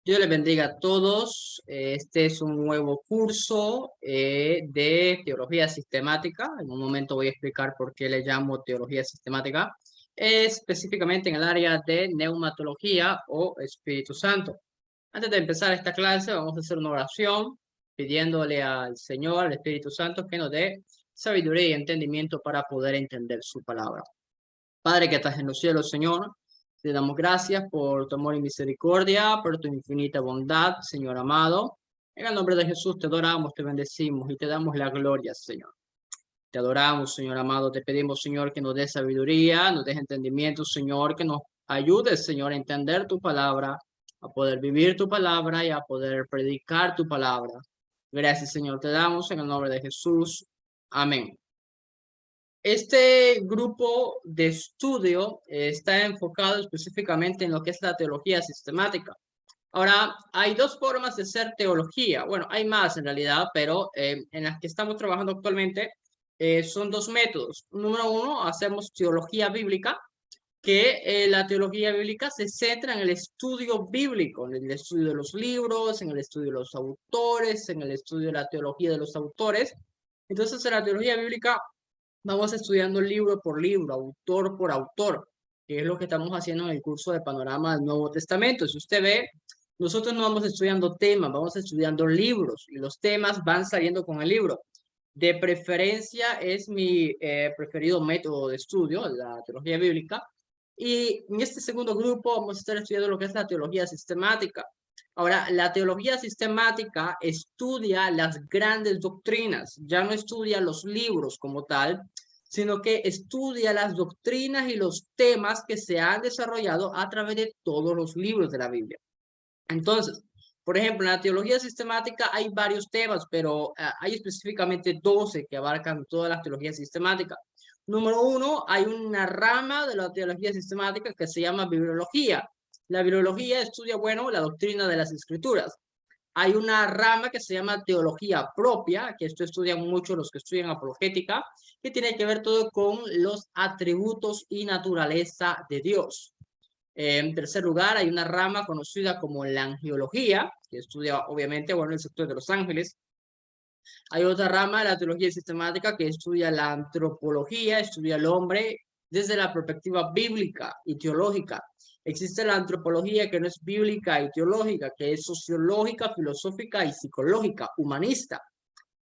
Dios les bendiga a todos. Este es un nuevo curso de teología sistemática. En un momento voy a explicar por qué le llamo teología sistemática, específicamente en el área de neumatología o Espíritu Santo. Antes de empezar esta clase, vamos a hacer una oración pidiéndole al Señor, al Espíritu Santo, que nos dé sabiduría y entendimiento para poder entender su palabra. Padre que estás en los cielos, Señor, te damos gracias por tu amor y misericordia, por tu infinita bondad, Señor amado. En el nombre de Jesús te adoramos, te bendecimos y te damos la gloria, Señor. Te adoramos, Señor amado. Te pedimos, Señor, que nos dé sabiduría, nos dé entendimiento, Señor, que nos ayudes, Señor, a entender tu palabra, a poder vivir tu palabra y a poder predicar tu palabra. Gracias, Señor, te damos en el nombre de Jesús. Amén. Este grupo de estudio está enfocado específicamente en lo que es la teología sistemática. Ahora, hay dos formas de hacer teología. Bueno, hay más en realidad, pero en las que estamos trabajando actualmente son dos métodos. Número uno, hacemos teología bíblica, que la teología bíblica se centra en el estudio bíblico, en el estudio de los libros, en el estudio de los autores, en el estudio de la teología de los autores. Entonces, en la teología bíblica vamos estudiando libro por libro, autor por autor, que es lo que estamos haciendo en el curso de Panorama del Nuevo Testamento. Si usted ve, nosotros no vamos estudiando temas, vamos estudiando libros y los temas van saliendo con el libro. De preferencia es mi preferido método de estudio, la teología bíblica. Y en este segundo grupo vamos a estar estudiando lo que es la teología sistemática. Ahora, la teología sistemática estudia las grandes doctrinas, ya no estudia los libros como tal, sino que estudia las doctrinas y los temas que se han desarrollado a través de todos los libros de la Biblia. Entonces, por ejemplo, en la teología sistemática hay varios temas, pero hay específicamente 12 que abarcan toda la teología sistemática. Número uno, hay una rama de la teología sistemática que se llama bibliología. La bibliología estudia, bueno, la doctrina de las escrituras. Hay una rama que se llama teología propia, que esto estudian mucho los que estudian apologética, que tiene que ver todo con los atributos y naturaleza de Dios. En tercer lugar, hay una rama conocida como la angiología, que estudia obviamente, bueno, el sector de los ángeles. Hay otra rama de la teología sistemática que estudia la antropología, estudia al hombre desde la perspectiva bíblica y teológica. Existe la antropología que no es bíblica y teológica, que es sociológica, filosófica y psicológica, humanista.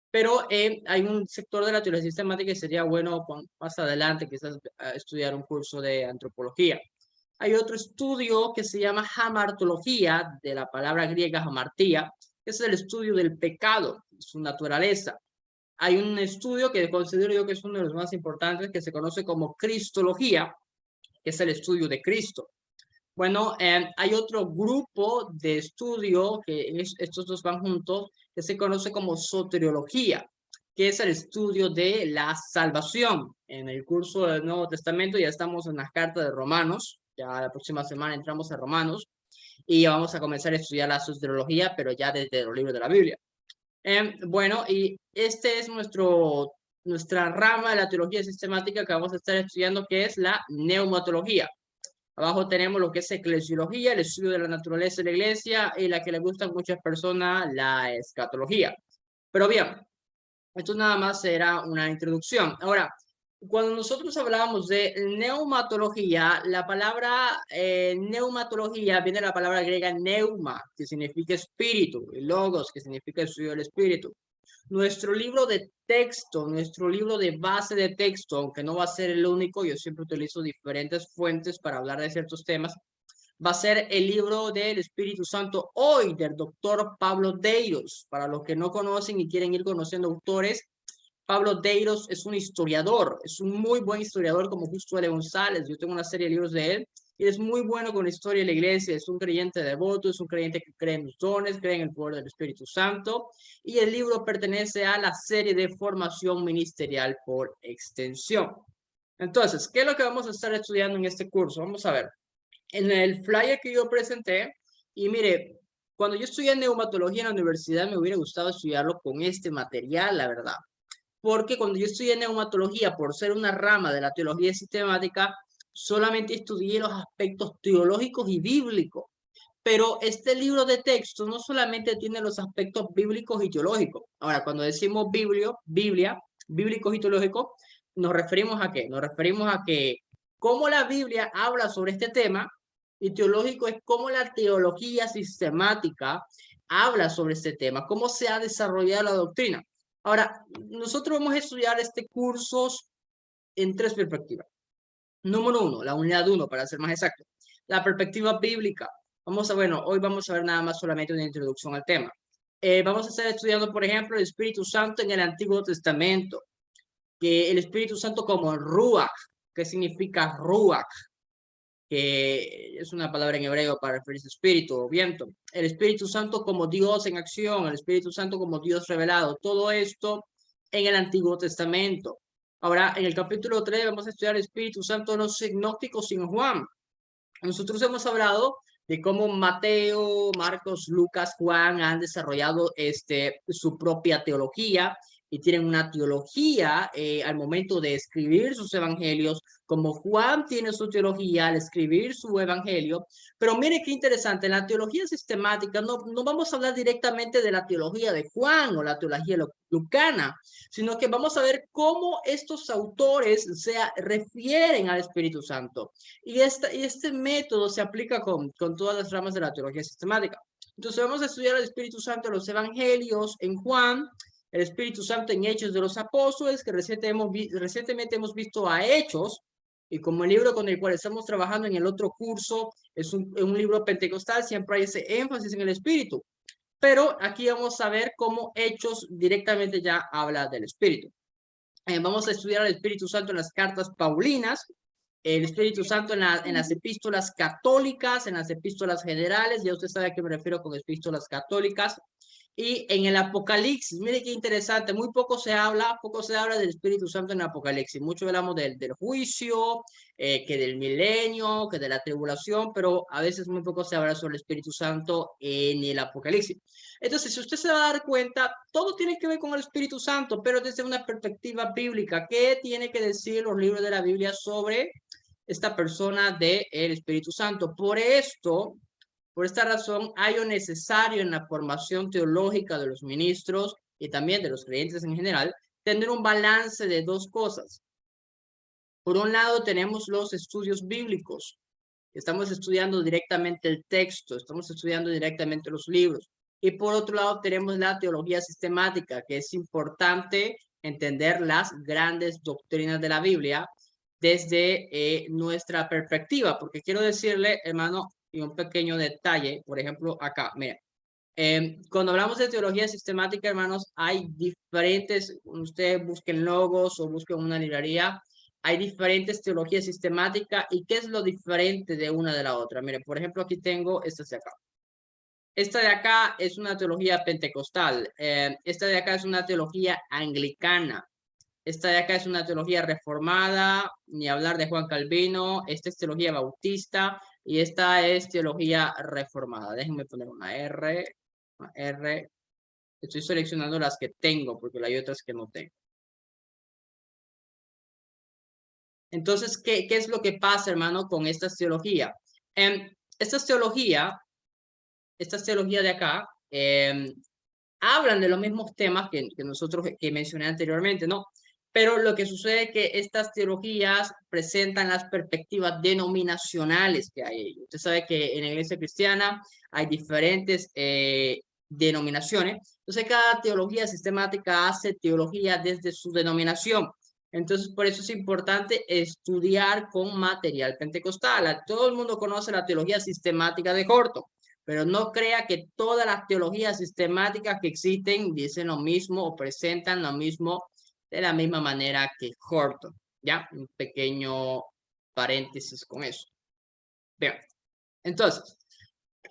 Pero hay un sector de la teología sistemática que sería bueno más adelante quizás estudiar un curso de antropología. Hay otro estudio que se llama hamartología, de la palabra griega hamartía, que es el estudio del pecado, su naturaleza. Hay un estudio que considero yo que es uno de los más importantes, que se conoce como cristología, que es el estudio de Cristo. Bueno, hay otro grupo de estudio, estos dos van juntos, que se conoce como soteriología, que es el estudio de la salvación. En el curso del Nuevo Testamento ya estamos en las cartas de Romanos, ya la próxima semana entramos a Romanos, y vamos a comenzar a estudiar la soteriología, pero ya desde los libros de la Biblia. Bueno, y este es nuestra rama de la teología sistemática que vamos a estar estudiando, que es la neumatología. Abajo tenemos lo que es eclesiología, el estudio de la naturaleza de la iglesia, y la que le gustan muchas personas, la escatología. Pero bien, esto nada más será una introducción. Ahora, cuando nosotros hablábamos de neumatología, la palabra neumatología viene de la palabra griega neuma, que significa espíritu, y logos, que significa estudio del espíritu. Nuestro libro de texto, nuestro libro de base de texto, aunque no va a ser el único, yo siempre utilizo diferentes fuentes para hablar de ciertos temas, va a ser el libro del Espíritu Santo hoy del doctor Pablo Deiros. Para los que no conocen y quieren ir conociendo autores, Pablo Deiros es un historiador, es un muy buen historiador como Justo L. González. Yo tengo una serie de libros de él y es muy bueno con la historia de la iglesia. Es un creyente devoto, es un creyente que cree en los dones, cree en el poder del Espíritu Santo. Y el libro pertenece a la serie de formación ministerial por extensión. Entonces, ¿qué es lo que vamos a estar estudiando en este curso? Vamos a ver. En el flyer que yo presenté, y mire, cuando yo estudié neumatología en la universidad me hubiera gustado estudiarlo con este material, la verdad. Porque cuando yo estudié neumatología, por ser una rama de la teología sistemática, solamente estudié los aspectos teológicos y bíblicos. Pero este libro de texto no solamente tiene los aspectos bíblicos y teológicos. Ahora, cuando decimos Biblia, bíblicos y teológicos, ¿nos referimos a qué? Nos referimos a que cómo la Biblia habla sobre este tema, y teológico es cómo la teología sistemática habla sobre este tema, cómo se ha desarrollado la doctrina. Ahora, nosotros vamos a estudiar este curso en tres perspectivas. Número uno, la unidad 1, para ser más exacto. La perspectiva bíblica. Hoy vamos a ver nada más solamente una introducción al tema. Vamos a estar estudiando, por ejemplo, el Espíritu Santo en el Antiguo Testamento, que el Espíritu Santo como Ruach. ¿Qué significa Ruach? Que es una palabra en hebreo para referirse a espíritu o viento. El Espíritu Santo como Dios en acción, el Espíritu Santo como Dios revelado. Todo esto en el Antiguo Testamento. Ahora, en el capítulo 3 vamos a estudiar el Espíritu Santo en los sinópticos y en Juan. Nosotros hemos hablado de cómo Mateo, Marcos, Lucas, Juan han desarrollado su propia teología y tienen una teología al momento de escribir sus evangelios, como Juan tiene su teología al escribir su evangelio. Pero mire qué interesante, en la teología sistemática no vamos a hablar directamente de la teología de Juan o la teología lucana, sino que vamos a ver cómo estos autores se refieren al Espíritu Santo. Y este método se aplica con todas las ramas de la teología sistemática. Entonces vamos a estudiar el Espíritu Santo en los evangelios, en Juan, el Espíritu Santo en Hechos de los Apóstoles, que recientemente hemos visto a Hechos, y como el libro con el cual estamos trabajando en el otro curso es un libro pentecostal, siempre hay ese énfasis en el Espíritu. Pero aquí vamos a ver cómo Hechos directamente ya habla del Espíritu. Vamos a estudiar el Espíritu Santo en las cartas paulinas, el Espíritu Santo en las epístolas católicas, en las epístolas generales, ya usted sabe a qué me refiero con epístolas católicas, y en el Apocalipsis. Mire qué interesante, poco se habla del Espíritu Santo en el Apocalipsis, mucho hablamos del juicio, que del milenio, que de la tribulación, pero a veces muy poco se habla sobre el Espíritu Santo en el Apocalipsis. Entonces, si usted se va a dar cuenta, todo tiene que ver con el Espíritu Santo, pero desde una perspectiva bíblica. ¿Qué tiene que decir los libros de la Biblia sobre esta persona del Espíritu Santo? Por esta razón, hay lo necesario en la formación teológica de los ministros y también de los creyentes en general, tener un balance de dos cosas. Por un lado, tenemos los estudios bíblicos. Estamos estudiando directamente el texto, estamos estudiando directamente los libros. Y por otro lado, tenemos la teología sistemática, que es importante entender las grandes doctrinas de la Biblia desde nuestra perspectiva, porque quiero decirle, hermano, y un pequeño detalle, por ejemplo, acá, mira, cuando hablamos de teología sistemática, hermanos, hay diferentes, ustedes busquen logos o busquen una librería, hay diferentes teologías sistemáticas. ¿Y qué es lo diferente de una de la otra? Mire, por ejemplo, aquí tengo estas de acá. Esta de acá es una teología pentecostal. Esta de acá es una teología anglicana. Esta de acá es una teología reformada, ni hablar de Juan Calvino. Esta es teología bautista y esta es teología reformada. Déjenme poner una R. Una R. Estoy seleccionando las que tengo porque hay otras que no tengo. Entonces, ¿qué es lo que pasa, hermano, con estas teologías? Estas teologías de acá hablan de los mismos temas que nosotros que mencioné anteriormente, ¿no? Pero lo que sucede es que estas teologías presentan las perspectivas denominacionales que hay. Usted sabe que en la iglesia cristiana hay diferentes denominaciones. Entonces, cada teología sistemática hace teología desde su denominación. Entonces, por eso es importante estudiar con material pentecostal. Todo el mundo conoce la teología sistemática de Horton, pero no crea que todas las teologías sistemáticas que existen dicen lo mismo o presentan lo mismo de la misma manera que Horton. Ya, un pequeño paréntesis con eso. Bien, entonces,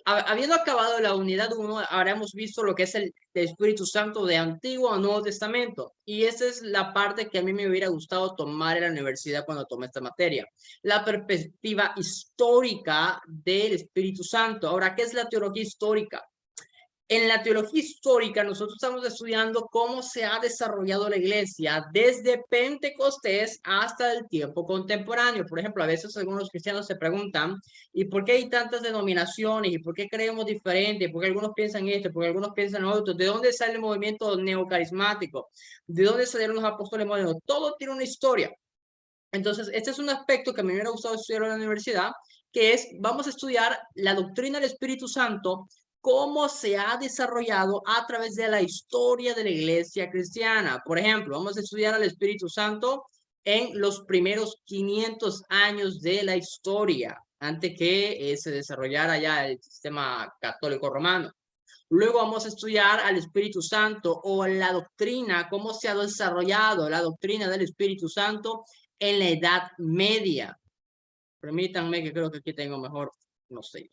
habiendo acabado la unidad 1, ahora hemos visto lo que es el Espíritu Santo de Antiguo a Nuevo Testamento. Y esa es la parte que a mí me hubiera gustado tomar en la universidad cuando tomé esta materia. La perspectiva histórica del Espíritu Santo. Ahora, ¿qué es la teología histórica? En la teología histórica, nosotros estamos estudiando cómo se ha desarrollado la iglesia desde Pentecostés hasta el tiempo contemporáneo. Por ejemplo, a veces algunos cristianos se preguntan, ¿y por qué hay tantas denominaciones? ¿Y por qué creemos diferente? ¿Por qué algunos piensan esto? ¿Por qué algunos piensan otro? ¿De dónde sale el movimiento neocarismático? ¿De dónde salieron los apóstoles modernos? Todo tiene una historia. Entonces, este es un aspecto que a mí me hubiera gustado estudiar en la universidad, que es, vamos a estudiar la doctrina del Espíritu Santo, cómo se ha desarrollado a través de la historia de la iglesia cristiana. Por ejemplo, vamos a estudiar al Espíritu Santo en los primeros 500 años de la historia, antes que se desarrollara ya el sistema católico romano. Luego vamos a estudiar al Espíritu Santo o la doctrina, cómo se ha desarrollado la doctrina del Espíritu Santo en la Edad Media. Permítanme que creo que aquí tengo mejor, no sé.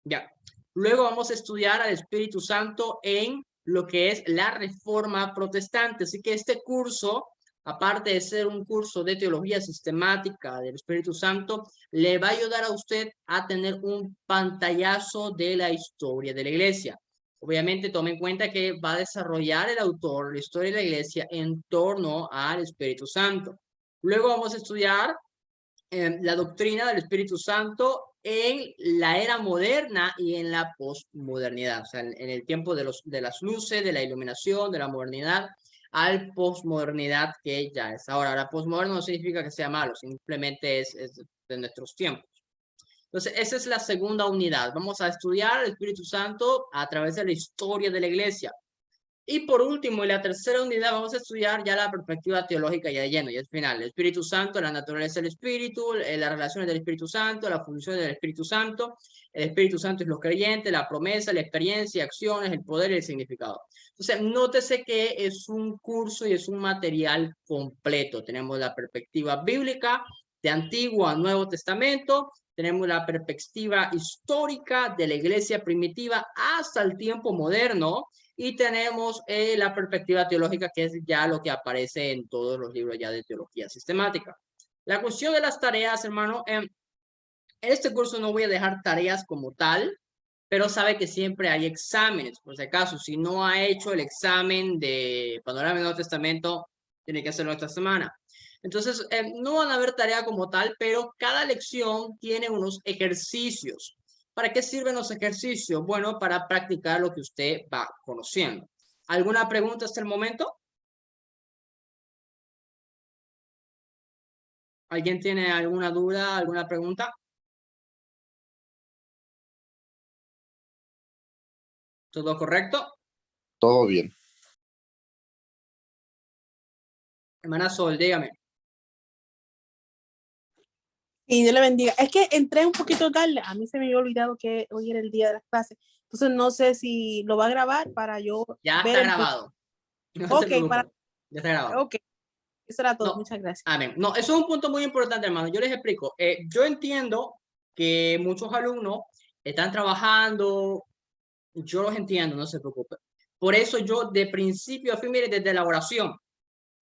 Ya. Luego vamos a estudiar al Espíritu Santo en lo que es la Reforma Protestante. Así que este curso, aparte de ser un curso de teología sistemática del Espíritu Santo, le va a ayudar a usted a tener un pantallazo de la historia de la iglesia. Obviamente tome en cuenta que va a desarrollar el autor la historia de la iglesia en torno al Espíritu Santo. Luego vamos a estudiar la doctrina del Espíritu Santo en la era moderna y en la posmodernidad, o sea, en el tiempo de las luces, de la iluminación, de la modernidad, al posmodernidad que ya es ahora. Ahora, posmoderno no significa que sea malo, simplemente es de nuestros tiempos. Entonces, esa es la segunda unidad. Vamos a estudiar el Espíritu Santo a través de la historia de la iglesia. Y por último, en la tercera unidad vamos a estudiar ya la perspectiva teológica ya de lleno, ya es final. El Espíritu Santo, la naturaleza del Espíritu, las relaciones del Espíritu Santo, la función del Espíritu Santo. El Espíritu Santo es los creyentes, la promesa, la experiencia, acciones, el poder y el significado. Entonces, nótese que es un curso y es un material completo. Tenemos la perspectiva bíblica de Antiguo a Nuevo Testamento. Tenemos la perspectiva histórica de la iglesia primitiva hasta el tiempo moderno. Y tenemos la perspectiva teológica, que es ya lo que aparece en todos los libros ya de teología sistemática. La cuestión de las tareas, hermano, en este curso no voy a dejar tareas como tal, pero sabe que siempre hay exámenes. Por si acaso, si no ha hecho el examen de Panorama del Nuevo Testamento, tiene que hacerlo esta semana. Entonces, no van a haber tarea como tal, pero cada lección tiene unos ejercicios. ¿Para qué sirven los ejercicios? Bueno, para practicar lo que usted va conociendo. ¿Alguna pregunta hasta el momento? ¿Alguien tiene alguna duda, alguna pregunta? ¿Todo correcto? Todo bien. Hermana Sol, dígame. Y Dios le bendiga. Es que entré un poquito tarde. A mí se me había olvidado que hoy era el día de las clases. Entonces no sé si lo va a grabar para yo Ya ver está el... grabado. No se Ok, preocupe. Ya está grabado. ok. Eso era todo. No, Muchas gracias. amén. No, eso es un punto muy importante, hermano. Yo les explico. Yo entiendo que muchos alumnos están trabajando. Yo los entiendo, no se preocupe. Por eso yo de principio a fin, mire, desde la oración,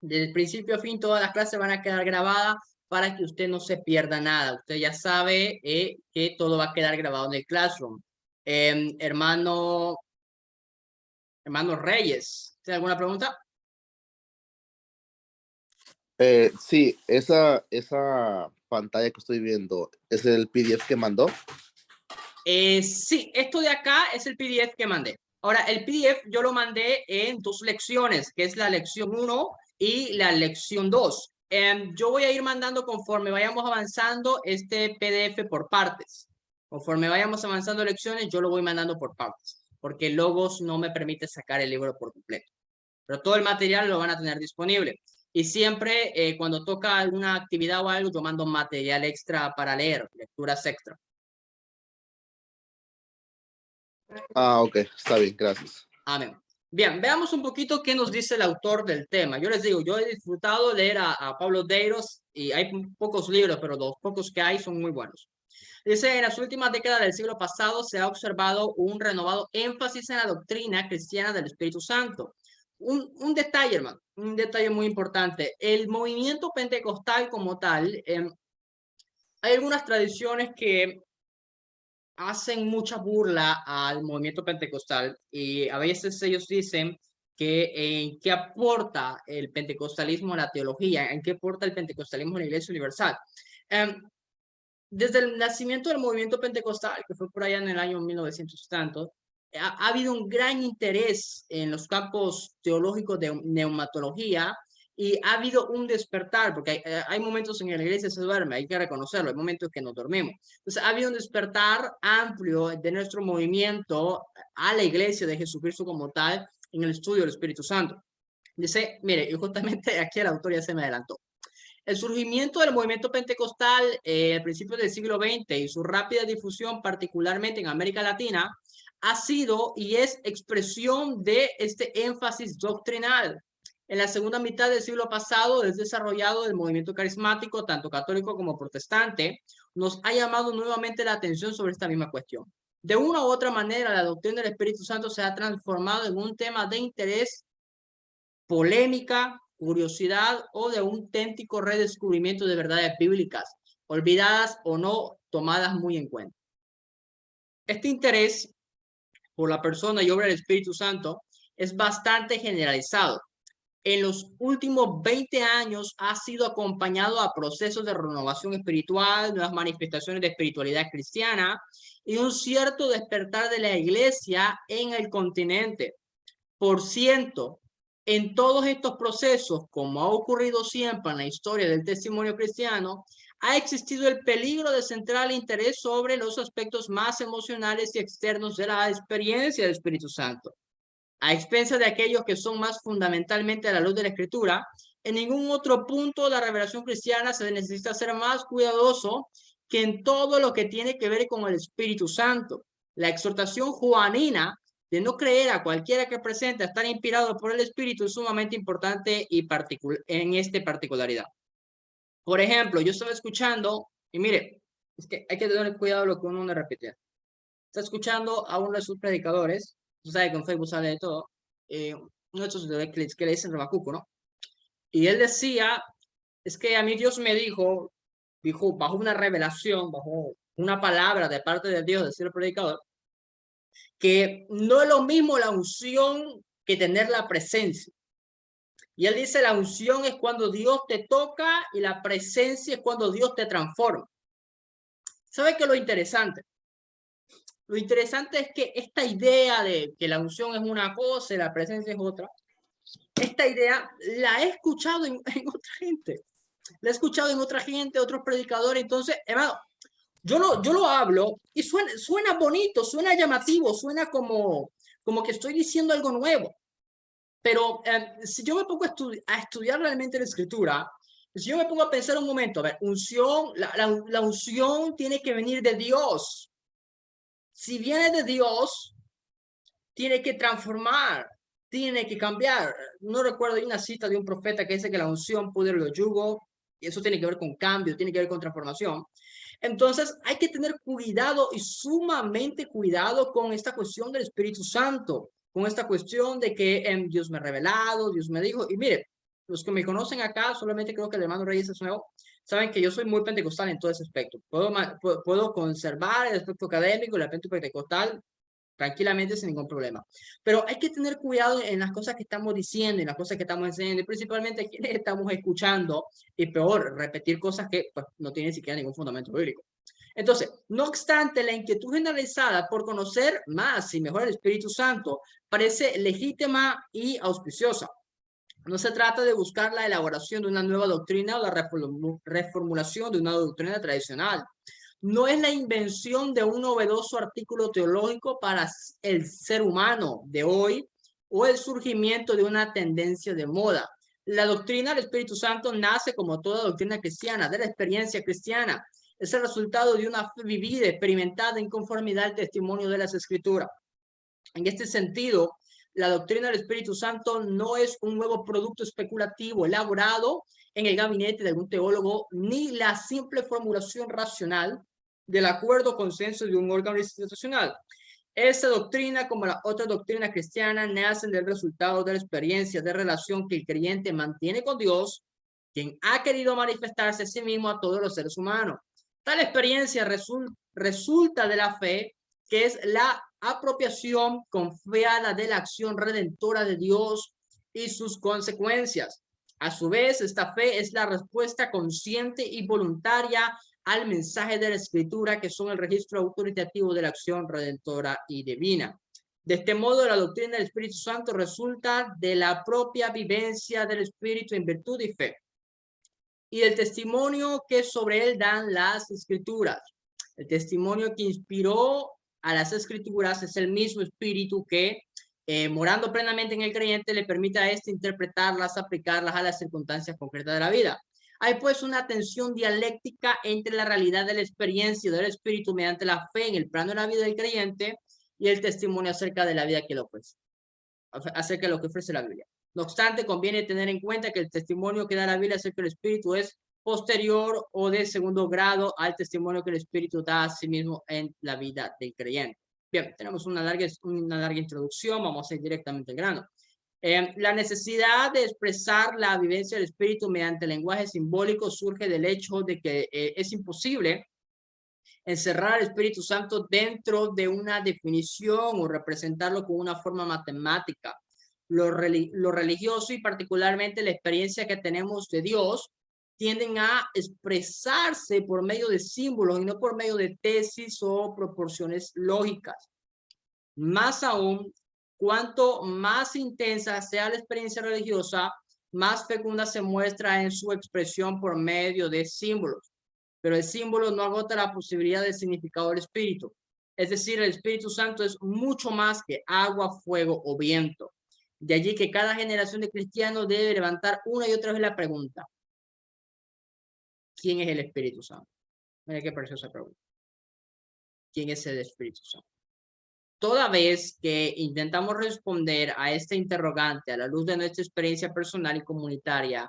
desde principio a fin, todas las clases van a quedar grabadas para que usted no se pierda nada. Usted ya sabe que todo va a quedar grabado en el Classroom. Hermano Reyes, ¿tiene alguna pregunta? Sí, esa pantalla que estoy viendo, ¿es el PDF que mandó? Sí, esto de acá es el PDF que mandé. Ahora, el PDF yo lo mandé en 2 lecciones, que es la lección 1 y la lección 2. Yo voy a ir mandando conforme vayamos avanzando este PDF por partes. Conforme vayamos avanzando lecciones, yo lo voy mandando por partes, porque Logos no me permite sacar el libro por completo. Pero todo el material lo van a tener disponible. Y siempre cuando toca alguna actividad o algo, yo mando material extra para leer, lecturas extra. Ah, ok, está bien, gracias. Amén. Bien, veamos un poquito qué nos dice el autor del tema. Yo les digo, yo he disfrutado leer a Pablo Deiros y hay pocos libros, pero los pocos que hay son muy buenos. Dice, en las últimas décadas del siglo pasado se ha observado un renovado énfasis en la doctrina cristiana del Espíritu Santo. Un detalle, hermano, un detalle muy importante. El movimiento pentecostal como tal, hay algunas tradiciones que hacen mucha burla al movimiento pentecostal y a veces ellos dicen que en qué aporta el pentecostalismo a la teología, en qué aporta el pentecostalismo a la Iglesia Universal. Desde el nacimiento del movimiento pentecostal, que fue por allá en el año 1900 y tanto, ha habido un gran interés en los campos teológicos de neumatología y ha habido un despertar, porque hay momentos en que la iglesia se duerme, hay que reconocerlo, hay momentos que nos dormimos. Entonces ha habido un despertar amplio de nuestro movimiento a la iglesia de Jesucristo como tal en el estudio del Espíritu Santo. Dice, mire, y justamente aquí el autor ya se me adelantó. El surgimiento del movimiento pentecostal a principios del siglo XX y su rápida difusión, particularmente en América Latina, ha sido y es expresión de este énfasis doctrinal. En la segunda mitad del siglo pasado es desarrollado el movimiento carismático, tanto católico como protestante, nos ha llamado nuevamente la atención sobre esta misma cuestión. De una u otra manera, la doctrina del Espíritu Santo se ha transformado en un tema de interés, polémica, curiosidad o de un auténtico redescubrimiento de verdades bíblicas, olvidadas o no tomadas muy en cuenta. Este interés por la persona y obra del Espíritu Santo es bastante generalizado. En los últimos 20 años ha sido acompañado a procesos de renovación espiritual, nuevas manifestaciones de espiritualidad cristiana y un cierto despertar de la iglesia en el continente. Por cierto, en todos estos procesos, como ha ocurrido siempre en la historia del testimonio cristiano, ha existido el peligro de centrar el interés sobre los aspectos más emocionales y externos de la experiencia del Espíritu Santo. A expensas de aquellos que son más fundamentalmente a la luz de la Escritura, en ningún otro punto de la revelación cristiana se necesita ser más cuidadoso que en todo lo que tiene que ver con el Espíritu Santo. La exhortación juanina de no creer a cualquiera que presente estar inspirado por el Espíritu es sumamente importante y en esta particularidad. Por ejemplo, yo estaba escuchando, y mire, es que hay que tener cuidado lo que uno no repite. Está escuchando a uno de sus predicadores, tú sabes que en Facebook sale de todo, uno de esos que le dicen Rabacuco, ¿no? Y él decía, es que a mí Dios me dijo bajo una revelación, bajo una palabra de parte de Dios, decía el predicador, que no es lo mismo la unción que tener la presencia. Y él dice, la unción es cuando Dios te toca y la presencia es cuando Dios te transforma. ¿Sabe qué es lo interesante? Lo interesante es que esta idea de que la unción es una cosa y la presencia es otra, esta idea la he escuchado en otra gente. La he escuchado en otra gente, otros predicadores. Entonces, hermano, yo lo hablo y suena bonito, suena llamativo, suena como que estoy diciendo algo nuevo. Pero si yo me pongo a estudiar realmente la escritura, si yo me pongo a pensar un momento, a ver, unción, la unción tiene que venir de Dios. Si viene de Dios, tiene que transformar, tiene que cambiar. No recuerdo, hay una cita de un profeta que dice que la unción pudre los yugos, y eso tiene que ver con cambio, tiene que ver con transformación. Entonces hay que tener cuidado y sumamente cuidado con esta cuestión del Espíritu Santo, con esta cuestión de que Dios me ha revelado, Dios me dijo, y mire, los que me conocen acá, solamente creo que el hermano Reyes es nuevo, saben que yo soy muy pentecostal en todo ese aspecto. Puedo conservar el aspecto académico, el aspecto pentecostal, tranquilamente sin ningún problema. Pero hay que tener cuidado en las cosas que estamos diciendo, en las cosas que estamos enseñando, y principalmente quienes estamos escuchando, y peor, repetir cosas que pues, no tienen siquiera ningún fundamento bíblico. Entonces, no obstante, la inquietud generalizada por conocer más y mejor el Espíritu Santo parece legítima y auspiciosa. No se trata de buscar la elaboración de una nueva doctrina o la reformulación de una doctrina tradicional. No es la invención de un novedoso artículo teológico para el ser humano de hoy o el surgimiento de una tendencia de moda. La doctrina del Espíritu Santo nace, como toda doctrina cristiana, de la experiencia cristiana. Es el resultado de una fe vivida, experimentada en conformidad al testimonio de las Escrituras. En este sentido, la doctrina del Espíritu Santo no es un nuevo producto especulativo elaborado en el gabinete de algún teólogo, ni la simple formulación racional del acuerdo o consenso de un órgano institucional. Esta doctrina, como la otra doctrina cristiana, nacen del resultado de la experiencia de relación que el creyente mantiene con Dios, quien ha querido manifestarse a sí mismo a todos los seres humanos. Tal experiencia resulta de la fe, que es la apropiación confiada de la acción redentora de Dios y sus consecuencias. A su vez, esta fe es la respuesta consciente y voluntaria al mensaje de la Escritura, que son el registro autoritativo de la acción redentora y divina. De este modo, la doctrina del Espíritu Santo resulta de la propia vivencia del Espíritu en virtud y fe, y el testimonio que sobre él dan las Escrituras. El testimonio que inspiró a las Escrituras es el mismo Espíritu que, morando plenamente en el creyente, le permite a éste interpretarlas, aplicarlas a las circunstancias concretas de la vida. Hay pues una tensión dialéctica entre la realidad de la experiencia del Espíritu mediante la fe en el plano de la vida del creyente y el testimonio acerca de la vida que lo ofrece, acerca de lo que ofrece la Biblia. No obstante, conviene tener en cuenta que el testimonio que da la Biblia acerca del Espíritu es posterior o de segundo grado al testimonio que el Espíritu da a sí mismo en la vida del creyente. Bien, tenemos una larga introducción, vamos a ir directamente al grano. La necesidad de expresar la vivencia del Espíritu mediante lenguaje simbólico surge del hecho de que es imposible encerrar al Espíritu Santo dentro de una definición o representarlo con una forma matemática. Lo religioso y particularmente la experiencia que tenemos de Dios tienden a expresarse por medio de símbolos y no por medio de tesis o proporciones lógicas. Más aún, cuanto más intensa sea la experiencia religiosa, más fecunda se muestra en su expresión por medio de símbolos. Pero el símbolo no agota la posibilidad del significado del Espíritu. Es decir, el Espíritu Santo es mucho más que agua, fuego o viento. De allí que cada generación de cristianos debe levantar una y otra vez la pregunta: ¿quién es el Espíritu Santo? Mira qué preciosa pregunta. ¿Quién es el Espíritu Santo? Toda vez que intentamos responder a este interrogante a la luz de nuestra experiencia personal y comunitaria,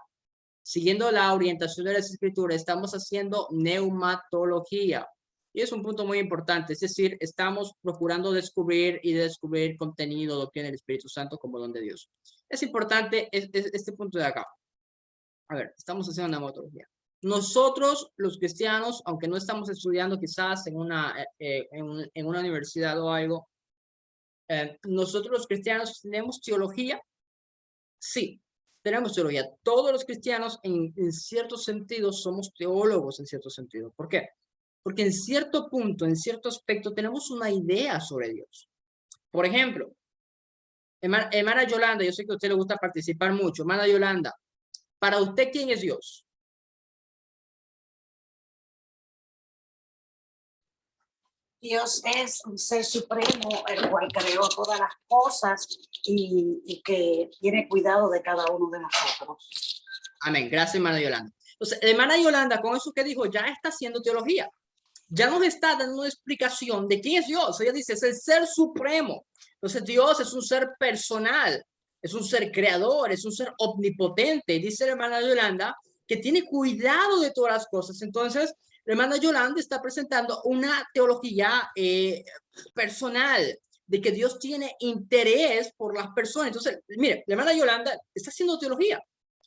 siguiendo la orientación de las Escrituras, estamos haciendo neumatología. Y es un punto muy importante, es decir, estamos procurando descubrir contenido, doctrina del Espíritu Santo como don de Dios. Es importante este punto de acá. A ver, estamos haciendo neumatología. Nosotros, los cristianos, aunque no estamos estudiando quizás en una universidad o algo, nosotros los cristianos tenemos teología. Sí, tenemos teología. Todos los cristianos en cierto sentido somos teólogos en cierto sentido. ¿Por qué? Porque en cierto punto, en cierto aspecto, tenemos una idea sobre Dios. Por ejemplo, hermana Yolanda, yo sé que a usted le gusta participar mucho. Hermana Yolanda, para usted, ¿quién es Dios? Dios es un ser supremo, el cual creó todas las cosas y que tiene cuidado de cada uno de nosotros. Amén. Gracias, hermana Yolanda. Entonces, hermana Yolanda, con eso que dijo, ya está haciendo teología. Ya nos está dando una explicación de quién es Dios. Ella dice, es el ser supremo. Entonces, Dios es un ser personal, es un ser creador, es un ser omnipotente. Dice la hermana Yolanda que tiene cuidado de todas las cosas. Entonces, la hermana Yolanda está presentando una teología personal, de que Dios tiene interés por las personas. Entonces, mire, la hermana Yolanda está haciendo teología.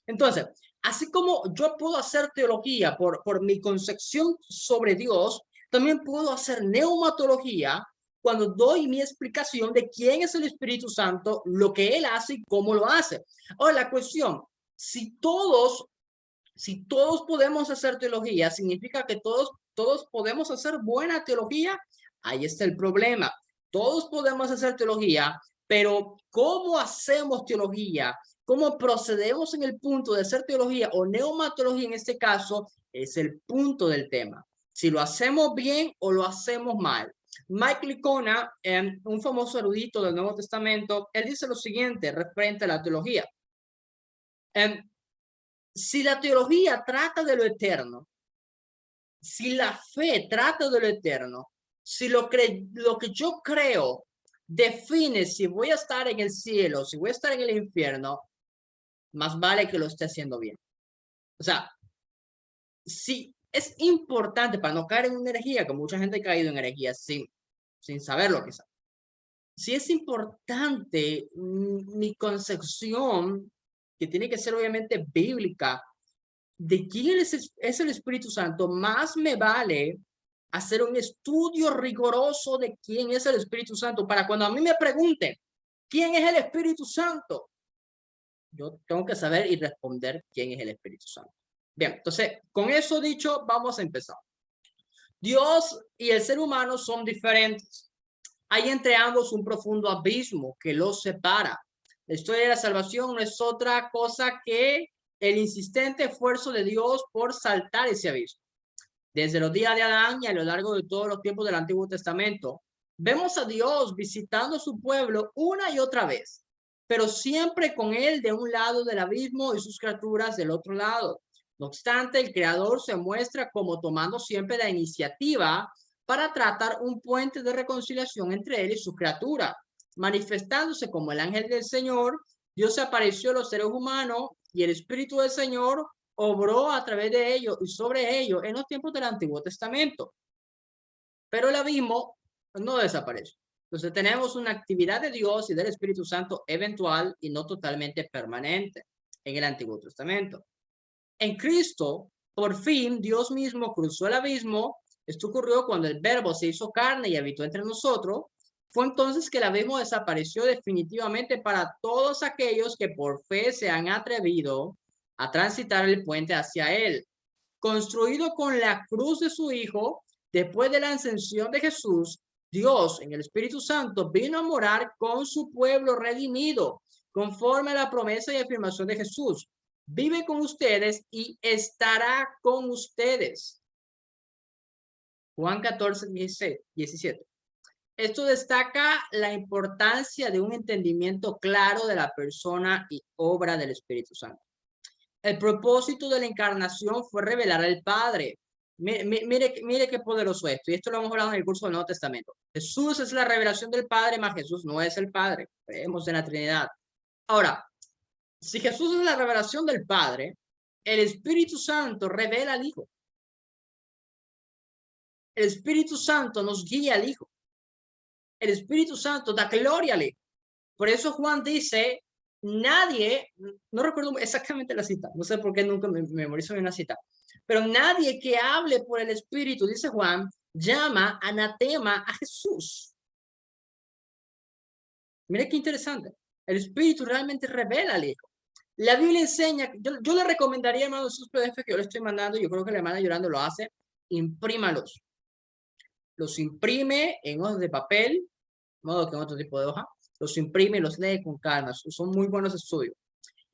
Entonces, así como yo puedo hacer teología por mi concepción sobre Dios, también puedo hacer neumatología cuando doy mi explicación de quién es el Espíritu Santo, lo que Él hace y cómo lo hace. Ahora, la cuestión, si todos podemos hacer teología, significa que todos podemos hacer buena teología. Ahí está el problema. Todos podemos hacer teología, pero ¿cómo hacemos teología? ¿Cómo procedemos en el punto de hacer teología o neumatología en este caso? Es el punto del tema. Si lo hacemos bien o lo hacemos mal. Mike Licona, un famoso erudito del Nuevo Testamento, él dice lo siguiente referente a la teología. Si la teología trata de lo eterno, si la fe trata de lo eterno, si lo que yo creo define si voy a estar en el cielo, si voy a estar en el infierno, más vale que lo esté haciendo bien. O sea, sí, es importante para no caer en una herejía, que mucha gente ha caído en herejía sin saber lo que es. Sí es importante mi concepción, que tiene que ser obviamente bíblica, de quién es el Espíritu Santo, más me vale hacer un estudio riguroso de quién es el Espíritu Santo, para cuando a mí me pregunten, ¿quién es el Espíritu Santo? Yo tengo que saber y responder quién es el Espíritu Santo. Bien, entonces, con eso dicho, vamos a empezar. Dios y el ser humano son diferentes. Hay entre ambos un profundo abismo que los separa. La historia de la salvación no es otra cosa que el insistente esfuerzo de Dios por saltar ese abismo. Desde los días de Adán y a lo largo de todos los tiempos del Antiguo Testamento, vemos a Dios visitando a su pueblo una y otra vez, pero siempre con él de un lado del abismo y sus criaturas del otro lado. No obstante, el Creador se muestra como tomando siempre la iniciativa para tratar un puente de reconciliación entre él y su criatura. Manifestándose como el ángel del Señor, Dios se apareció a los seres humanos y el Espíritu del Señor obró a través de ellos y sobre ellos en los tiempos del Antiguo Testamento. Pero el abismo no desapareció. Entonces tenemos una actividad de Dios y del Espíritu Santo eventual y no totalmente permanente en el Antiguo Testamento. En Cristo, por fin, Dios mismo cruzó el abismo. Esto ocurrió cuando el Verbo se hizo carne y habitó entre nosotros. Fue entonces que el abismo desapareció definitivamente para todos aquellos que por fe se han atrevido a transitar el puente hacia él. Construido con la cruz de su Hijo, después de la ascensión de Jesús, Dios en el Espíritu Santo vino a morar con su pueblo redimido, conforme a la promesa y afirmación de Jesús. Vive con ustedes y estará con ustedes. Juan 14, 17. Esto destaca la importancia de un entendimiento claro de la persona y obra del Espíritu Santo. El propósito de la encarnación fue revelar al Padre. Mire qué poderoso esto. Y esto lo hemos hablado en el curso del Nuevo Testamento. Jesús es la revelación del Padre, más Jesús no es el Padre. Creemos en la Trinidad. Ahora, si Jesús es la revelación del Padre, el Espíritu Santo revela al Hijo. El Espíritu Santo nos guía al Hijo. El Espíritu Santo da gloria al Hijo. Por eso Juan dice, nadie, no recuerdo exactamente la cita, no sé por qué nunca me memorizo bien la cita, pero nadie que hable por el Espíritu, dice Juan, llama anatema a Jesús. Mire qué interesante. El Espíritu realmente revela al Hijo. La Biblia enseña, yo le recomendaría, hermano, esos PDF que yo le estoy mandando, yo creo que la hermana Llorando lo hace, imprímalos. Los imprime en hojas de papel, de modo que en otro tipo de hoja, los imprime y los lee con calma. Son muy buenos estudios.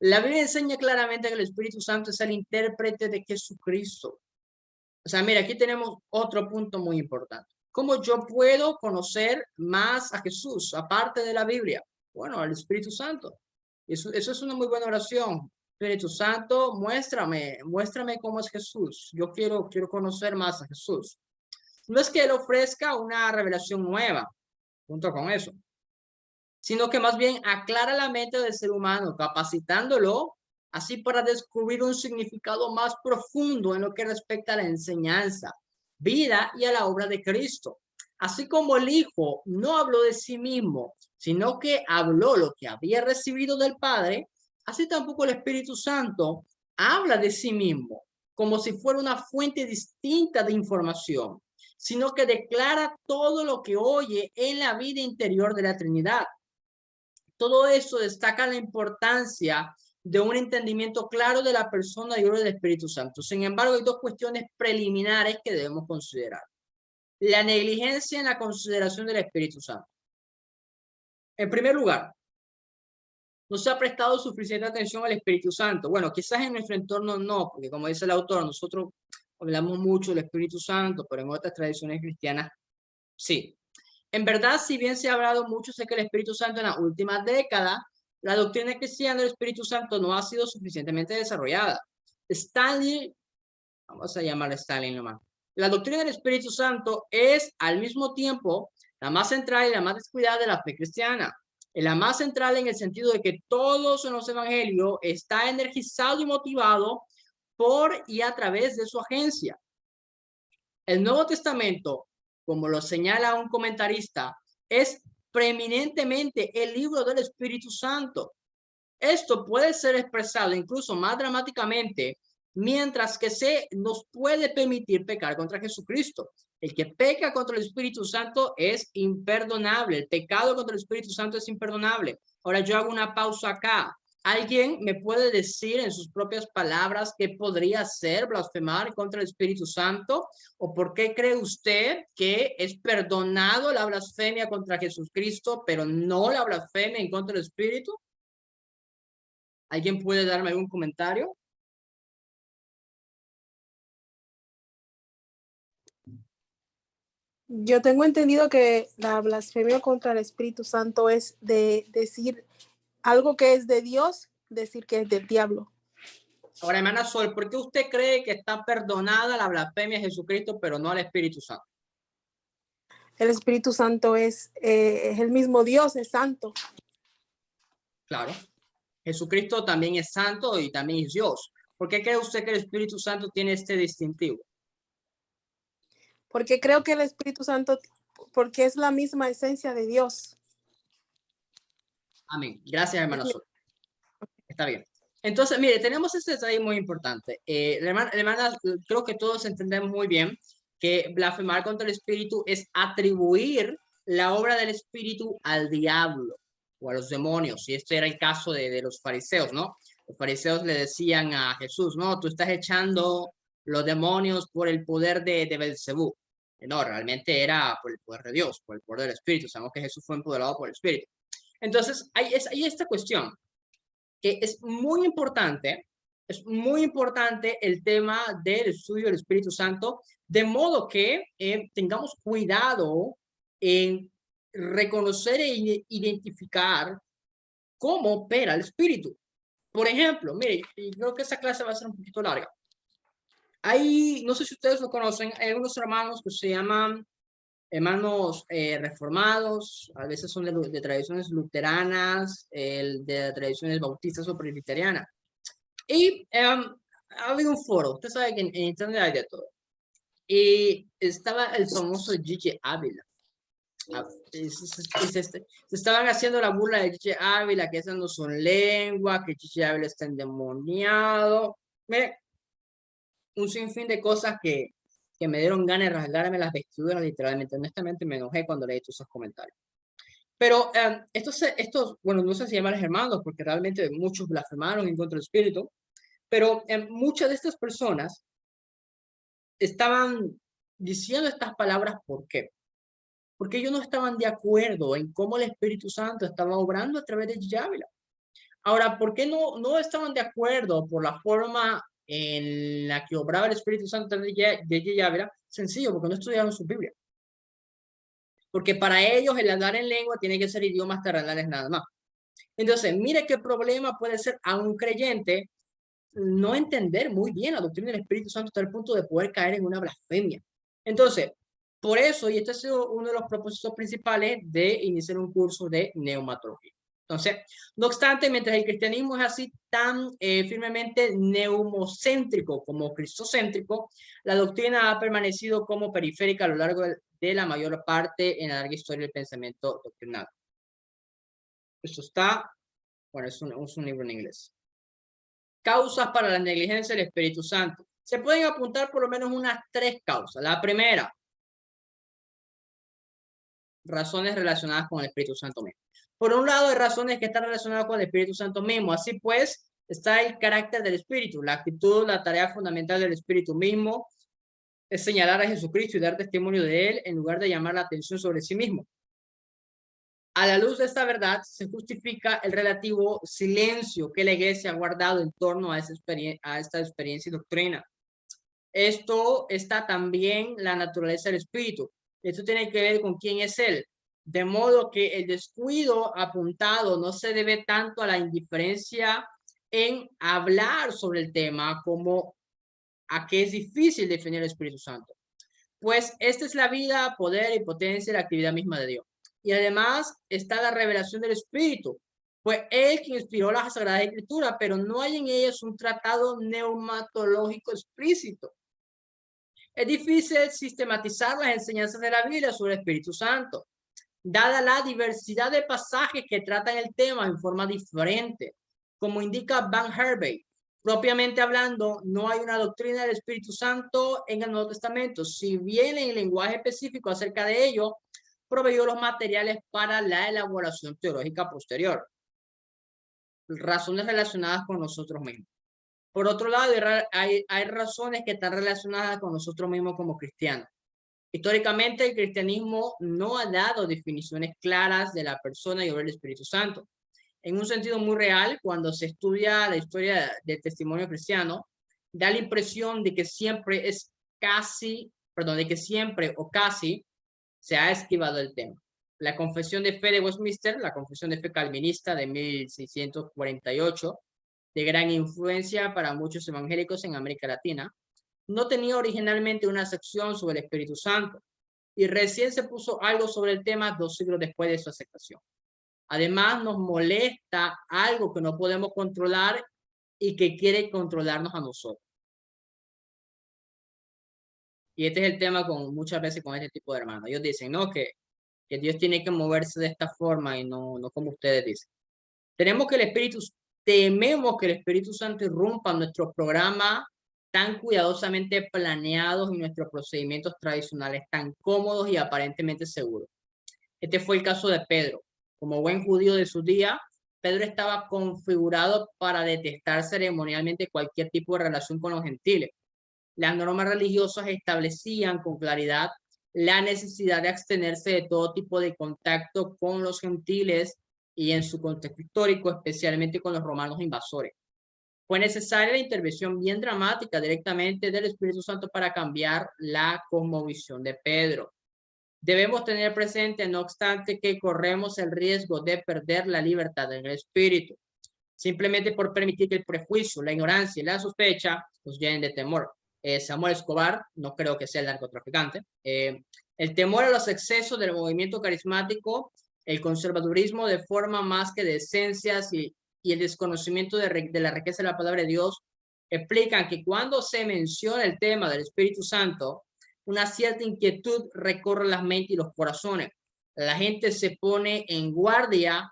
La Biblia enseña claramente que el Espíritu Santo es el intérprete de Jesucristo. O sea, mira, aquí tenemos otro punto muy importante. ¿Cómo yo puedo conocer más a Jesús, aparte de la Biblia? Bueno, al Espíritu Santo. Eso es una muy buena oración. Espíritu Santo, muéstrame cómo es Jesús. Yo quiero conocer más a Jesús. No es que Él ofrezca una revelación nueva, junto con eso, sino que más bien aclara la mente del ser humano, capacitándolo así para descubrir un significado más profundo en lo que respecta a la enseñanza, vida y a la obra de Cristo. Así como el Hijo no habló de sí mismo, sino que habló lo que había recibido del Padre, así tampoco el Espíritu Santo habla de sí mismo, como si fuera una fuente distinta de información, sino que declara todo lo que oye en la vida interior de la Trinidad. Todo eso destaca la importancia de un entendimiento claro de la persona y obra del Espíritu Santo. Sin embargo, hay dos cuestiones preliminares que debemos considerar. La negligencia en la consideración del Espíritu Santo. En primer lugar, no se ha prestado suficiente atención al Espíritu Santo. Bueno, quizás en nuestro entorno no, porque como dice el autor, nosotros hablamos mucho del Espíritu Santo, pero en otras tradiciones cristianas sí. En verdad, si bien se ha hablado mucho de que el Espíritu Santo en la última década, la doctrina cristiana del Espíritu Santo no ha sido suficientemente desarrollada. Stanley, vamos a llamarle Stanley nomás. La doctrina del Espíritu Santo es al mismo tiempo la más central y la más descuidada de la fe cristiana. Es la más central en el sentido de que todos en los evangelios está energizado y motivado por y a través de su agencia. El Nuevo Testamento, como lo señala un comentarista, es preeminentemente el libro del Espíritu Santo. Esto puede ser expresado incluso más dramáticamente mientras que se nos puede permitir pecar contra Jesucristo. El que peca contra el Espíritu Santo es imperdonable. El pecado contra el Espíritu Santo es imperdonable. Ahora yo hago una pausa acá. ¿Alguien me puede decir en sus propias palabras qué podría ser blasfemar contra el Espíritu Santo? ¿O por qué cree usted que es perdonado la blasfemia contra Jesucristo, pero no la blasfemia en contra del Espíritu? ¿Alguien puede darme algún comentario? Yo tengo entendido que la blasfemia contra el Espíritu Santo es de decir algo que es de Dios, decir que es del diablo. Ahora, hermana Sol, ¿por qué usted cree que está perdonada la blasfemia a Jesucristo, pero no al Espíritu Santo? El Espíritu Santo es el mismo Dios, es santo. Claro. Jesucristo también es santo y también es Dios. ¿Por qué cree usted que el Espíritu Santo tiene este distintivo? Porque creo que el Espíritu Santo, porque es la misma esencia de Dios. Amén. Gracias, hermana Sol. Está bien. Entonces, mire, tenemos este detalle muy importante. La hermana, creo que todos entendemos muy bien que blasfemar contra el Espíritu es atribuir la obra del Espíritu al diablo o a los demonios. Y este era el caso de los fariseos, ¿no? Los fariseos le decían a Jesús, no, tú estás echando los demonios por el poder de Belcebú. No, realmente era por el poder de Dios, por el poder del Espíritu. Sabemos que Jesús fue empoderado por el Espíritu. Entonces, hay esta cuestión que es muy importante el tema del estudio del Espíritu Santo, de modo que tengamos cuidado en reconocer e identificar cómo opera el Espíritu. Por ejemplo, mire, y creo que esta clase va a ser un poquito larga. Hay, no sé si ustedes lo conocen, hay algunos hermanos que se llaman hermanos reformados, a veces son de tradiciones luteranas, de tradiciones bautistas o presbiterianas. Y ha habido un foro, usted sabe que en internet hay de todo. Y estaba el famoso Gigi Ávila. Se estaban haciendo la burla de Gigi Ávila, que esas no son lenguas, que Gigi Ávila está endemoniado. Mire, un sinfín de cosas que me dieron ganas de rasgarme las vestiduras, literalmente. Honestamente, me enojé cuando leí todos esos comentarios. Pero estos, bueno, no sé si llamarles hermanos, porque realmente muchos blasfemaron en contra del Espíritu, pero muchas de estas personas estaban diciendo estas palabras, ¿por qué? Porque ellos no estaban de acuerdo en cómo el Espíritu Santo estaba obrando a través de Gigi Ávila. Ahora, ¿por qué no estaban de acuerdo por la forma en la que obraba el Espíritu Santo de Gigi Ávila? Sencillo, porque no estudiaron su Biblia. Porque para ellos el hablar en lengua tiene que ser idiomas terrenales nada más. Entonces, mire qué problema puede ser a un creyente no entender muy bien la doctrina del Espíritu Santo hasta el punto de poder caer en una blasfemia. Entonces, por eso, y este ha sido uno de los propósitos principales de iniciar un curso de neumatología. Entonces, no obstante, mientras el cristianismo es así tan firmemente neumocéntrico como cristocéntrico, la doctrina ha permanecido como periférica a lo largo de la mayor parte en la larga historia del pensamiento doctrinal. Esto está, bueno, es un libro en inglés. Causas para la negligencia del Espíritu Santo. Se pueden apuntar por lo menos unas 3 causas. La primera, razones relacionadas con el Espíritu Santo mismo. Por un lado, hay razones que están relacionadas con el Espíritu Santo mismo. Así pues, está el carácter del Espíritu, la actitud, la tarea fundamental del Espíritu mismo es señalar a Jesucristo y dar testimonio de Él en lugar de llamar la atención sobre sí mismo. A la luz de esta verdad, se justifica el relativo silencio que la Iglesia ha guardado en torno a esta experiencia y doctrina. Esto está también la naturaleza del Espíritu. Esto tiene que ver con quién es Él. De modo que el descuido apuntado no se debe tanto a la indiferencia en hablar sobre el tema como a que es difícil definir el Espíritu Santo. Pues esta es la vida, poder y potencia y la actividad misma de Dios. Y además está la revelación del Espíritu. Pues Él quien inspiró la Sagrada Escritura, pero no hay en ellas un tratado neumatológico explícito. Es difícil sistematizar las enseñanzas de la Biblia sobre el Espíritu Santo, dada la diversidad de pasajes que tratan el tema en forma diferente. Como indica Van Hervey, Propiamente hablando, no hay una doctrina del Espíritu Santo en el Nuevo Testamento. Si bien en el lenguaje específico acerca de ello, proveyó los materiales para la elaboración teológica posterior. Razones relacionadas con nosotros mismos. Por otro lado, hay razones que están relacionadas con nosotros mismos como cristianos. Históricamente, el cristianismo no ha dado definiciones claras de la persona y obra del Espíritu Santo. En un sentido muy real, cuando se estudia la historia del testimonio cristiano, da la impresión de que siempre de que siempre o casi se ha esquivado el tema. La Confesión de Fe de Westminster, la Confesión de Fe calvinista de 1648, de gran influencia para muchos evangélicos en América Latina, no tenía originalmente una sección sobre el Espíritu Santo y recién se puso algo sobre el tema 2 siglos después de su aceptación. Además, nos molesta algo que no podemos controlar y que quiere controlarnos a nosotros. Y este es el tema muchas veces con este tipo de hermanos. Ellos dicen, no, que Dios tiene que moverse de esta forma y no como ustedes dicen. Tememos que el Espíritu Santo irrumpa nuestro programa tan cuidadosamente planeados y nuestros procedimientos tradicionales tan cómodos y aparentemente seguros. Este fue el caso de Pedro. Como buen judío de su día, Pedro estaba configurado para detestar ceremonialmente cualquier tipo de relación con los gentiles. Las normas religiosas establecían con claridad la necesidad de abstenerse de todo tipo de contacto con los gentiles y en su contexto histórico, especialmente con los romanos invasores. Fue necesaria la intervención bien dramática directamente del Espíritu Santo para cambiar la cosmovisión de Pedro. Debemos tener presente, no obstante, que corremos el riesgo de perder la libertad en el espíritu, simplemente por permitir que el prejuicio, la ignorancia y la sospecha nos llenen de temor. Samuel Escobar, no creo que sea el narcotraficante. El temor a los excesos del movimiento carismático, el conservadurismo de forma más que de esencias y el desconocimiento de la riqueza de la palabra de Dios explican que cuando se menciona el tema del Espíritu Santo, una cierta inquietud recorre las mentes y los corazones. La gente se pone en guardia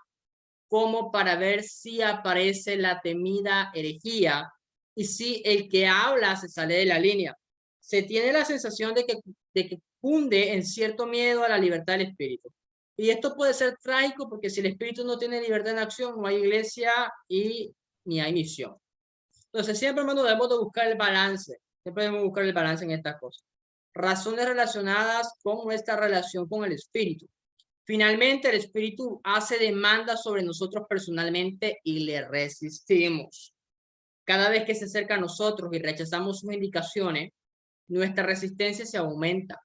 como para ver si aparece la temida herejía y si el que habla se sale de la línea. Se tiene la sensación de que cunde en cierto miedo a la libertad del espíritu. Y esto puede ser trágico porque si el espíritu no tiene libertad en acción, no hay iglesia y ni hay misión. Entonces siempre, hermano, debemos de buscar el balance. Siempre debemos buscar el balance en estas cosas. Razones relacionadas con nuestra relación con el espíritu. Finalmente, el espíritu hace demanda sobre nosotros personalmente y le resistimos. Cada vez que se acerca a nosotros y rechazamos sus indicaciones, nuestra resistencia se aumenta.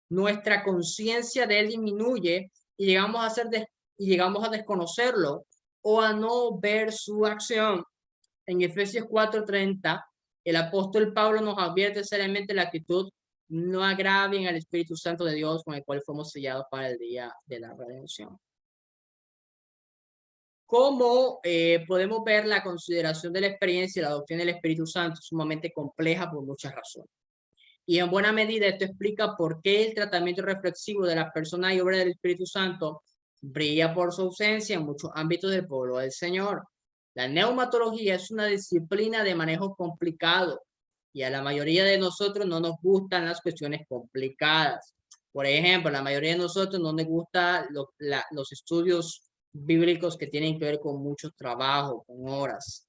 Nuestra conciencia de él disminuye y llegamos a desconocerlo o a no ver su acción. En Efesios 4:30, el apóstol Pablo nos advierte seriamente la actitud: no agravien al Espíritu Santo de Dios con el cual fuimos sellados para el día de la redención. Como podemos ver, la consideración de la experiencia y la doctrina del Espíritu Santo es sumamente compleja por muchas razones. Y en buena medida esto explica por qué el tratamiento reflexivo de la persona y obra del Espíritu Santo brilla por su ausencia en muchos ámbitos del pueblo del Señor. La neumatología es una disciplina de manejo complicado y a la mayoría de nosotros no nos gustan las cuestiones complicadas. Por ejemplo, a la mayoría de nosotros no nos gustan los estudios bíblicos que tienen que ver con mucho trabajo, con horas.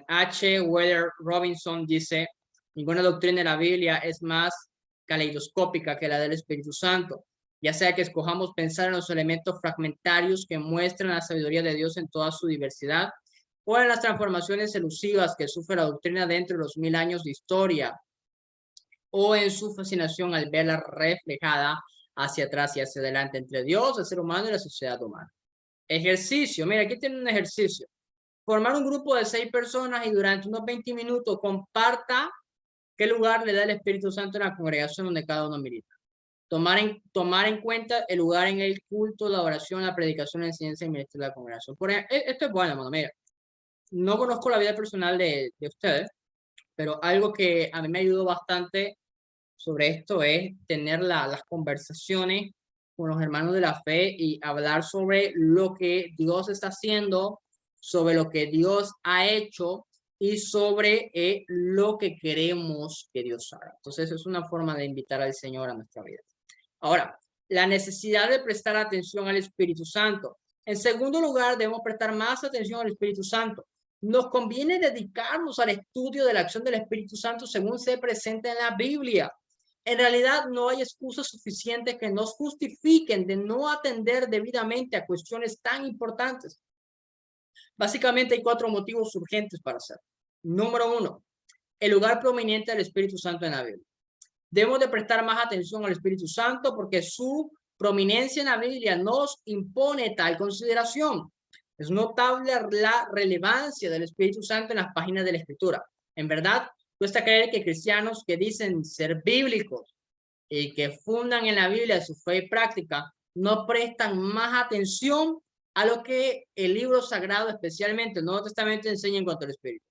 H. Weller Robinson dice: ninguna doctrina de la Biblia es más caleidoscópica que la del Espíritu Santo, ya sea que escojamos pensar en los elementos fragmentarios que muestran la sabiduría de Dios en toda su diversidad, o en las transformaciones elusivas que sufre la doctrina dentro de los 1000 años de historia, o en su fascinación al verla reflejada hacia atrás y hacia adelante entre Dios, el ser humano y la sociedad humana. Ejercicio, mira, aquí tiene un ejercicio. Formar un grupo de 6 personas y durante unos 20 minutos comparta qué lugar le da el Espíritu Santo en la congregación donde cada uno milita. Tomar en cuenta el lugar en el culto, la oración, la predicación, la enseñanza y el ministerio de la congregación. Por ejemplo, esto es bueno, hermano, mira. No conozco la vida personal de ustedes, pero algo que a mí me ayudó bastante sobre esto es tener las conversaciones con los hermanos de la fe y hablar sobre lo que Dios está haciendo, sobre lo que Dios ha hecho y sobre lo que queremos que Dios haga. Entonces, es una forma de invitar al Señor a nuestra vida. Ahora, la necesidad de prestar atención al Espíritu Santo. En segundo lugar, debemos prestar más atención al Espíritu Santo. Nos conviene dedicarnos al estudio de la acción del Espíritu Santo según se presenta en la Biblia. En realidad, no hay excusas suficientes que nos justifiquen de no atender debidamente a cuestiones tan importantes. Básicamente hay 4 motivos urgentes para hacerlo. Número 1, el lugar prominente del Espíritu Santo en la Biblia. Debemos de prestar más atención al Espíritu Santo porque su prominencia en la Biblia nos impone tal consideración. Es notable la relevancia del Espíritu Santo en las páginas de la Escritura. En verdad, cuesta creer que cristianos que dicen ser bíblicos y que fundan en la Biblia su fe y práctica no prestan más atención a lo que el libro sagrado, especialmente el Nuevo Testamento, enseña en cuanto al Espíritu.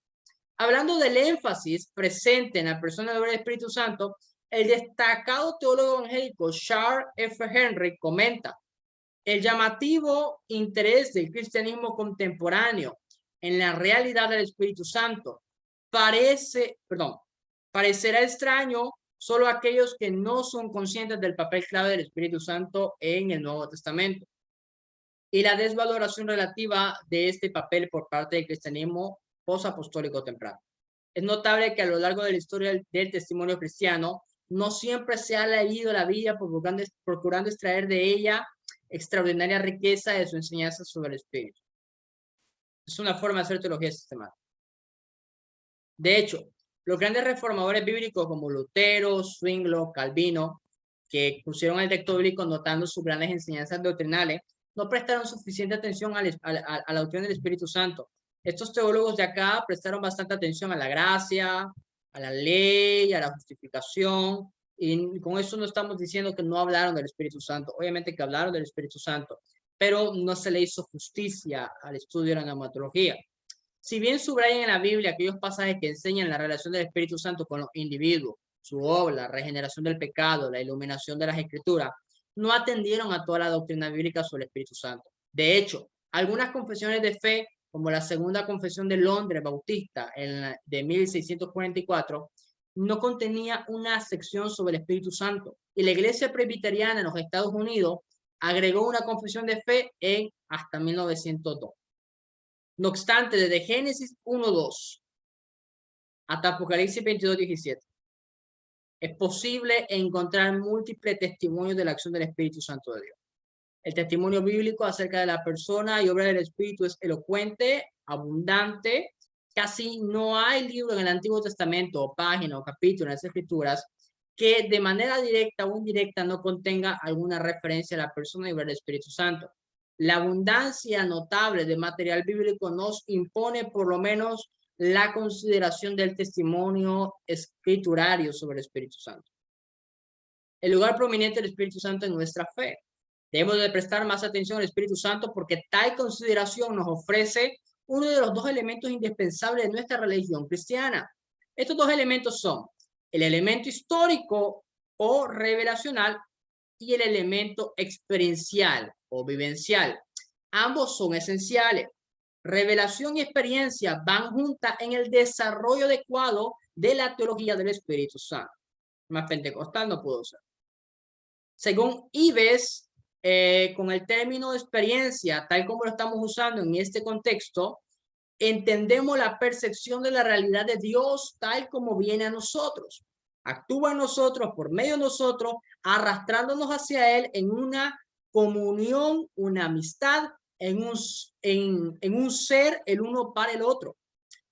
Hablando del énfasis presente en la persona del Espíritu Santo, el destacado teólogo evangélico Charles F. Henry comenta: el llamativo interés del cristianismo contemporáneo en la realidad del Espíritu Santo parecerá extraño solo a aquellos que no son conscientes del papel clave del Espíritu Santo en el Nuevo Testamento y la desvaloración relativa de este papel por parte del cristianismo posapostólico temprano. Es notable que a lo largo de la historia del testimonio cristiano no siempre se ha leído la Biblia procurando extraer de ella extraordinaria riqueza de su enseñanza sobre el Espíritu. Es una forma de hacer teología sistemática. De hecho, los grandes reformadores bíblicos como Lutero, Zwinglio, Calvino, que pusieron el texto bíblico notando sus grandes enseñanzas doctrinales, no prestaron suficiente atención a la doctrina del Espíritu Santo. Estos teólogos de acá prestaron bastante atención a la gracia, a la ley, a la justificación, y con eso no estamos diciendo que no hablaron del Espíritu Santo. Obviamente que hablaron del Espíritu Santo, pero no se le hizo justicia al estudio de la pneumatología. Si bien subrayan en la Biblia aquellos pasajes que enseñan la relación del Espíritu Santo con los individuos, su obra, la regeneración del pecado, la iluminación de las Escrituras, no atendieron a toda la doctrina bíblica sobre el Espíritu Santo. De hecho, algunas confesiones de fe, como la Segunda Confesión de Londres Bautista de 1644, no contenía una sección sobre el Espíritu Santo. Y la Iglesia Presbiteriana en los Estados Unidos agregó una confesión de fe hasta 1902. No obstante, desde Génesis 1:2 hasta Apocalipsis 22:17, es posible encontrar múltiples testimonios de la acción del Espíritu Santo de Dios. El testimonio bíblico acerca de la persona y obra del Espíritu es elocuente, abundante. Casi no hay libro en el Antiguo Testamento, o página, o capítulo en las Escrituras, que de manera directa o indirecta no contenga alguna referencia a la persona y obra del Espíritu Santo. La abundancia notable de material bíblico nos impone por lo menos la consideración del testimonio escriturario sobre el Espíritu Santo. El lugar prominente del Espíritu Santo en nuestra fe. Debemos de prestar más atención al Espíritu Santo porque tal consideración nos ofrece uno de los 2 elementos indispensables de nuestra religión cristiana. Estos 2 elementos son el elemento histórico o revelacional y el elemento experiencial o vivencial. Ambos son esenciales. Revelación y experiencia van juntas en el desarrollo adecuado de la teología del Espíritu Santo. Más pentecostal no puedo ser. Según Ives, con el término experiencia, tal como lo estamos usando en este contexto, entendemos la percepción de la realidad de Dios tal como viene a nosotros. Actúa en nosotros, por medio de nosotros, arrastrándonos hacia Él en una comunión, una amistad, en un ser el uno para el otro.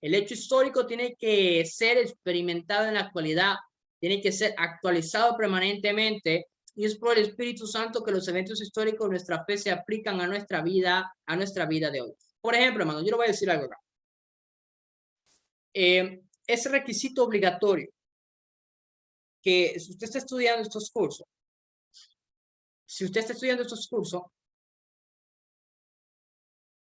El hecho histórico tiene que ser experimentado en la actualidad, tiene que ser actualizado permanentemente, y es por el Espíritu Santo que los eventos históricos de nuestra fe se aplican a nuestra vida de hoy. Por ejemplo, hermano, yo le voy a decir algo acá. Es requisito obligatorio que si usted está estudiando estos cursos,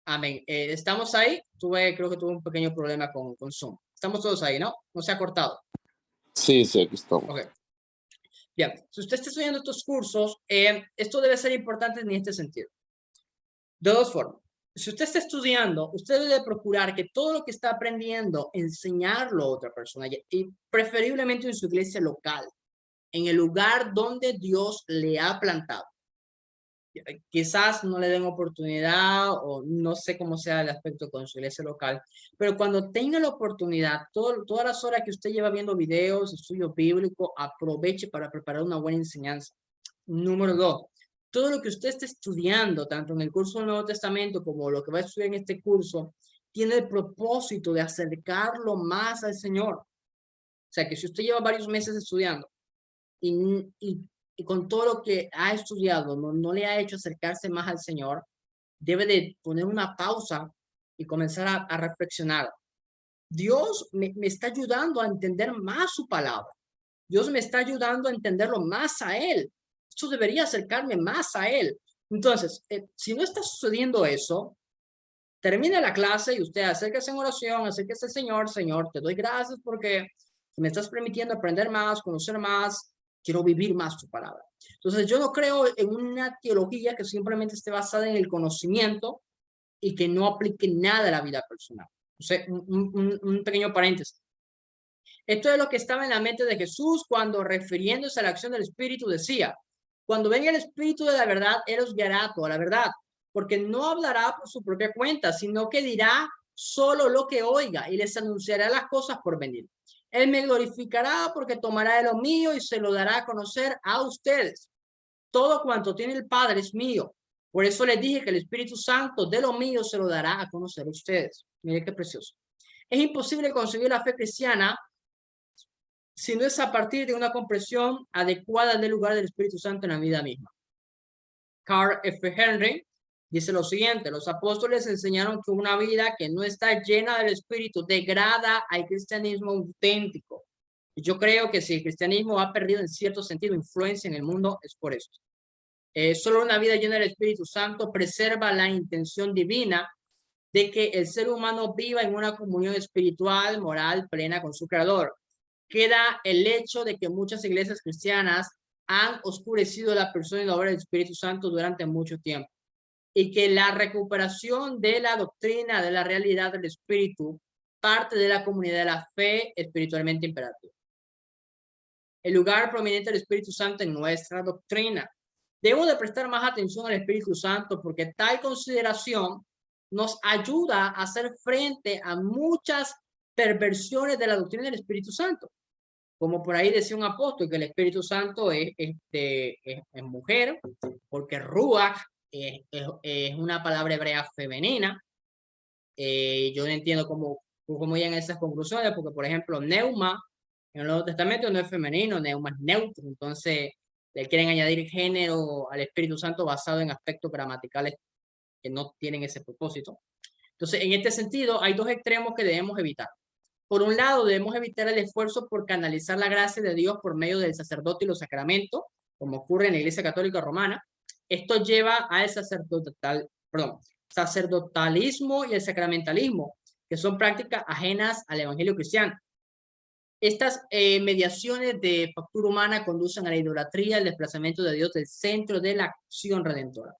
amén, estamos ahí. Creo que tuve un pequeño problema con Zoom. Estamos todos ahí, ¿no? No se ha cortado. Sí, aquí estamos. Okay. Bien, si usted está estudiando estos cursos, esto debe ser importante en este sentido. De 2 formas. si usted está estudiando, usted debe procurar que todo lo que está aprendiendo, enseñarlo a otra persona, y preferiblemente en su iglesia local, en el lugar donde Dios le ha plantado. Quizás no le den oportunidad o no sé cómo sea el aspecto con su iglesia local, pero cuando tenga la oportunidad, todas las horas que usted lleva viendo videos, estudio bíblico, aproveche para preparar una buena enseñanza. Número 2, todo lo que usted esté estudiando, tanto en el curso del Nuevo Testamento como lo que va a estudiar en este curso, tiene el propósito de acercarlo más al Señor. O sea, que si usted lleva varios meses estudiando y con todo lo que ha estudiado no le ha hecho acercarse más al Señor, debe de poner una pausa y comenzar a reflexionar. Dios me está ayudando a entender más su palabra. Dios me está ayudando a entenderlo más a Él. Esto debería acercarme más a Él. Entonces, si no está sucediendo eso, termina la clase y usted acérquese en oración, acérquese al Señor. Señor, te doy gracias porque me estás permitiendo aprender más, conocer más, quiero vivir más tu palabra. Entonces, yo no creo en una teología que simplemente esté basada en el conocimiento y que no aplique nada a la vida personal. O sea, un pequeño paréntesis. Esto es lo que estaba en la mente de Jesús cuando, refiriéndose a la acción del Espíritu, decía: cuando venga el Espíritu de la verdad, Él os guiará a toda la verdad, porque no hablará por su propia cuenta, sino que dirá solo lo que oiga y les anunciará las cosas por venir. Él me glorificará porque tomará de lo mío y se lo dará a conocer a ustedes. Todo cuanto tiene el Padre es mío. Por eso les dije que el Espíritu Santo de lo mío se lo dará a conocer a ustedes. Mire qué precioso. Es imposible concebir la fe cristiana si no es a partir de una comprensión adecuada del lugar del Espíritu Santo en la vida misma. Carl F. Henry dice lo siguiente: los apóstoles enseñaron que una vida que no está llena del Espíritu degrada al cristianismo auténtico. Yo creo que si el cristianismo ha perdido en cierto sentido influencia en el mundo, es por esto. Solo una vida llena del Espíritu Santo preserva la intención divina de que el ser humano viva en una comunión espiritual, moral, plena con su Creador. Queda el hecho de que muchas iglesias cristianas han oscurecido la persona y la obra del Espíritu Santo durante mucho tiempo, y que la recuperación de la doctrina de la realidad del Espíritu parte de la comunidad de la fe espiritualmente imperativa. El lugar prominente del Espíritu Santo en nuestra doctrina. Debemos de prestar más atención al Espíritu Santo porque tal consideración nos ayuda a hacer frente a muchas perversiones de la doctrina del Espíritu Santo. Como por ahí decía un apóstol, que el Espíritu Santo es mujer, porque ruach es una palabra hebrea femenina. Yo no entiendo cómo llegan a esas conclusiones, porque por ejemplo, neuma en el Nuevo Testamento no es femenino, neuma es neutro. Entonces le quieren añadir género al Espíritu Santo basado en aspectos gramaticales que no tienen ese propósito. Entonces, en este sentido, hay dos extremos que debemos evitar. Por un lado, debemos evitar el esfuerzo por canalizar la gracia de Dios por medio del sacerdote y los sacramentos, como ocurre en la Iglesia Católica Romana. Esto lleva al sacerdotalismo y el sacramentalismo, que son prácticas ajenas al Evangelio cristiano. Estas mediaciones de factura humana conducen a la idolatría, el desplazamiento de Dios del centro de la acción redentora.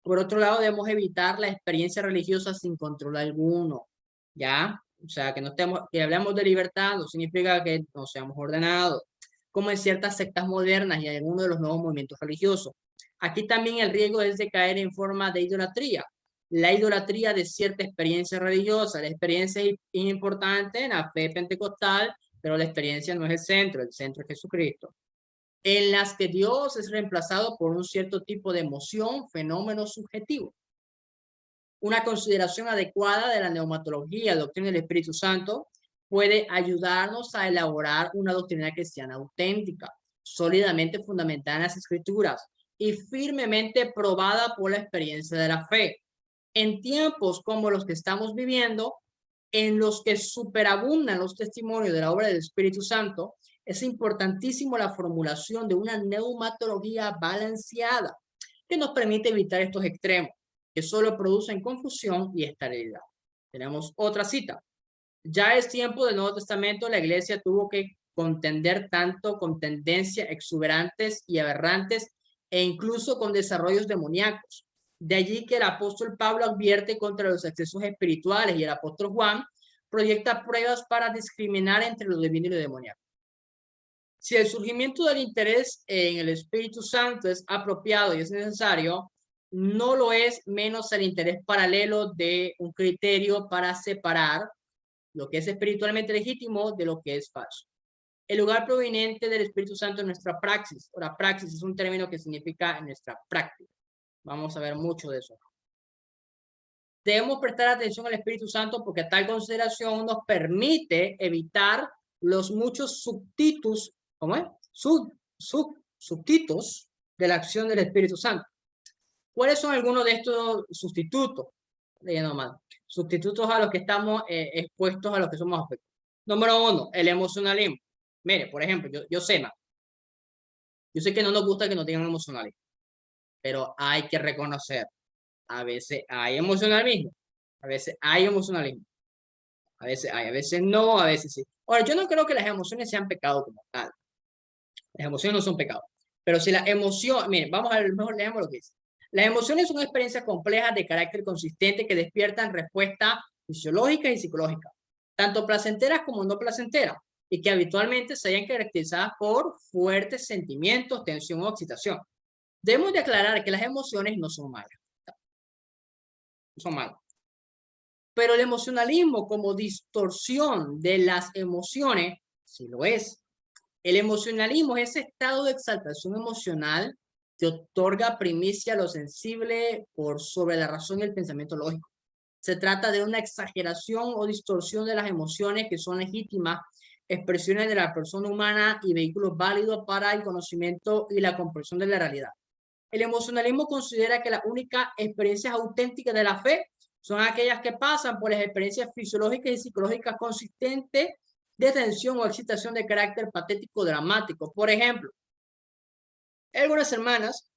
Por otro lado, debemos evitar la experiencia religiosa sin control alguno, ¿ya? O sea, que hablamos de libertad no significa que no seamos ordenados, como en ciertas sectas modernas y en algunos de los nuevos movimientos religiosos. Aquí también el riesgo es de caer en forma de idolatría. La idolatría de cierta experiencia religiosa. La experiencia es importante en la fe pentecostal, pero la experiencia no es el centro es Jesucristo. En las que Dios es reemplazado por un cierto tipo de emoción, fenómeno subjetivo. Una consideración adecuada de la neumatología, doctrina del Espíritu Santo, puede ayudarnos a elaborar una doctrina cristiana auténtica, sólidamente fundamentada en las Escrituras y firmemente probada por la experiencia de la fe. En tiempos como los que estamos viviendo, en los que superabundan los testimonios de la obra del Espíritu Santo, es importantísimo la formulación de una neumatología balanceada que nos permite evitar estos extremos que solo producen confusión y esterilidad. Tenemos otra cita. Ya es tiempo del Nuevo Testamento, la iglesia tuvo que contender tanto con tendencias exuberantes y aberrantes e incluso con desarrollos demoníacos. De allí que el apóstol Pablo advierte contra los excesos espirituales y el apóstol Juan proyecta pruebas para discriminar entre lo divino y lo demoníaco. Si el surgimiento del interés en el Espíritu Santo es apropiado y es necesario, no lo es menos el interés paralelo de un criterio para separar lo que es espiritualmente legítimo de lo que es falso. El lugar proveniente del Espíritu Santo en nuestra praxis. Ahora, praxis es un término que significa en nuestra práctica. Vamos a ver mucho de eso. Debemos prestar atención al Espíritu Santo porque tal consideración nos permite evitar los muchos subtitus, ¿cómo es? Subtitus de la acción del Espíritu Santo. ¿Cuáles son algunos de estos sustitutos? Leyendo mal. Sustitutos a los que estamos expuestos a los que somos afectados. Número 1, el emocionalismo. Mire, por ejemplo, yo sé que no nos gusta que nos digan emocionalismo, pero hay que reconocer, a veces hay emocionalismo, a veces hay emocionalismo, a veces hay, a veces no, a veces sí. Ahora, yo no creo que las emociones sean pecado como tal. Las emociones no son pecado. Pero si la emoción, miren, vamos a ver, mejor leemos lo que dice. Las emociones son experiencias complejas de carácter consistente que despiertan respuestas fisiológicas y psicológicas, tanto placenteras como no placenteras, y que habitualmente se hayan caracterizadas por fuertes sentimientos, tensión o excitación. Debemos de aclarar que las emociones no son malas. No son malas. Pero el emocionalismo como distorsión de las emociones, sí lo es. El emocionalismo es ese estado de exaltación emocional que otorga primicia a lo sensible por sobre la razón y el pensamiento lógico. Se trata de una exageración o distorsión de las emociones que son legítimas expresiones de la persona humana y vehículos válidos para el conocimiento y la comprensión de la realidad. El emocionalismo considera que las únicas experiencias auténticas de la fe son aquellas que pasan por las experiencias fisiológicas y psicológicas consistentes de tensión o excitación de carácter patético dramático. Por ejemplo, hay algunas hermanas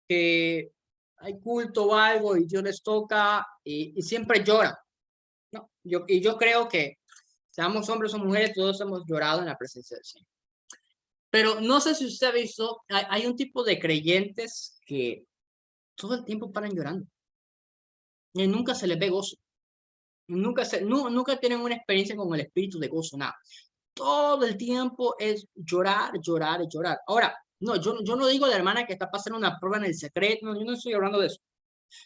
que hay culto o algo y Dios les toca y siempre lloran, ¿no? Yo creo que seamos hombres o mujeres, todos hemos llorado en la presencia del Señor. Pero no sé si usted ha visto, hay un tipo de creyentes que todo el tiempo paran llorando y nunca se les ve gozo. Nunca tienen una experiencia con el espíritu de gozo, nada. Todo el tiempo es llorar, llorar y llorar. Ahora, no, yo no digo de la hermana que está pasando una prueba en el secreto, no, yo no estoy hablando de eso.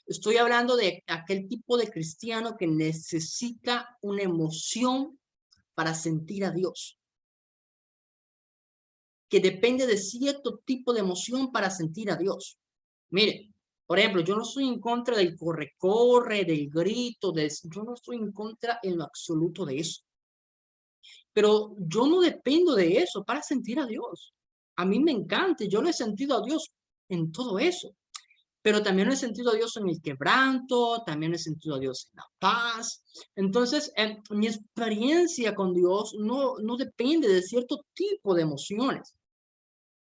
Estoy hablando de aquel tipo de cristiano que necesita una emoción para sentir a Dios. Que depende de cierto tipo de emoción para sentir a Dios. Mire, por ejemplo, yo no estoy en contra del corre-corre, del grito, yo no estoy en contra en lo absoluto de eso. Pero yo no dependo de eso para sentir a Dios. A mí me encanta, yo lo he sentido a Dios en todo eso. Pero también lo he sentido a Dios en el quebranto, también lo he sentido a Dios en la paz. Entonces, mi experiencia con Dios no depende de cierto tipo de emociones.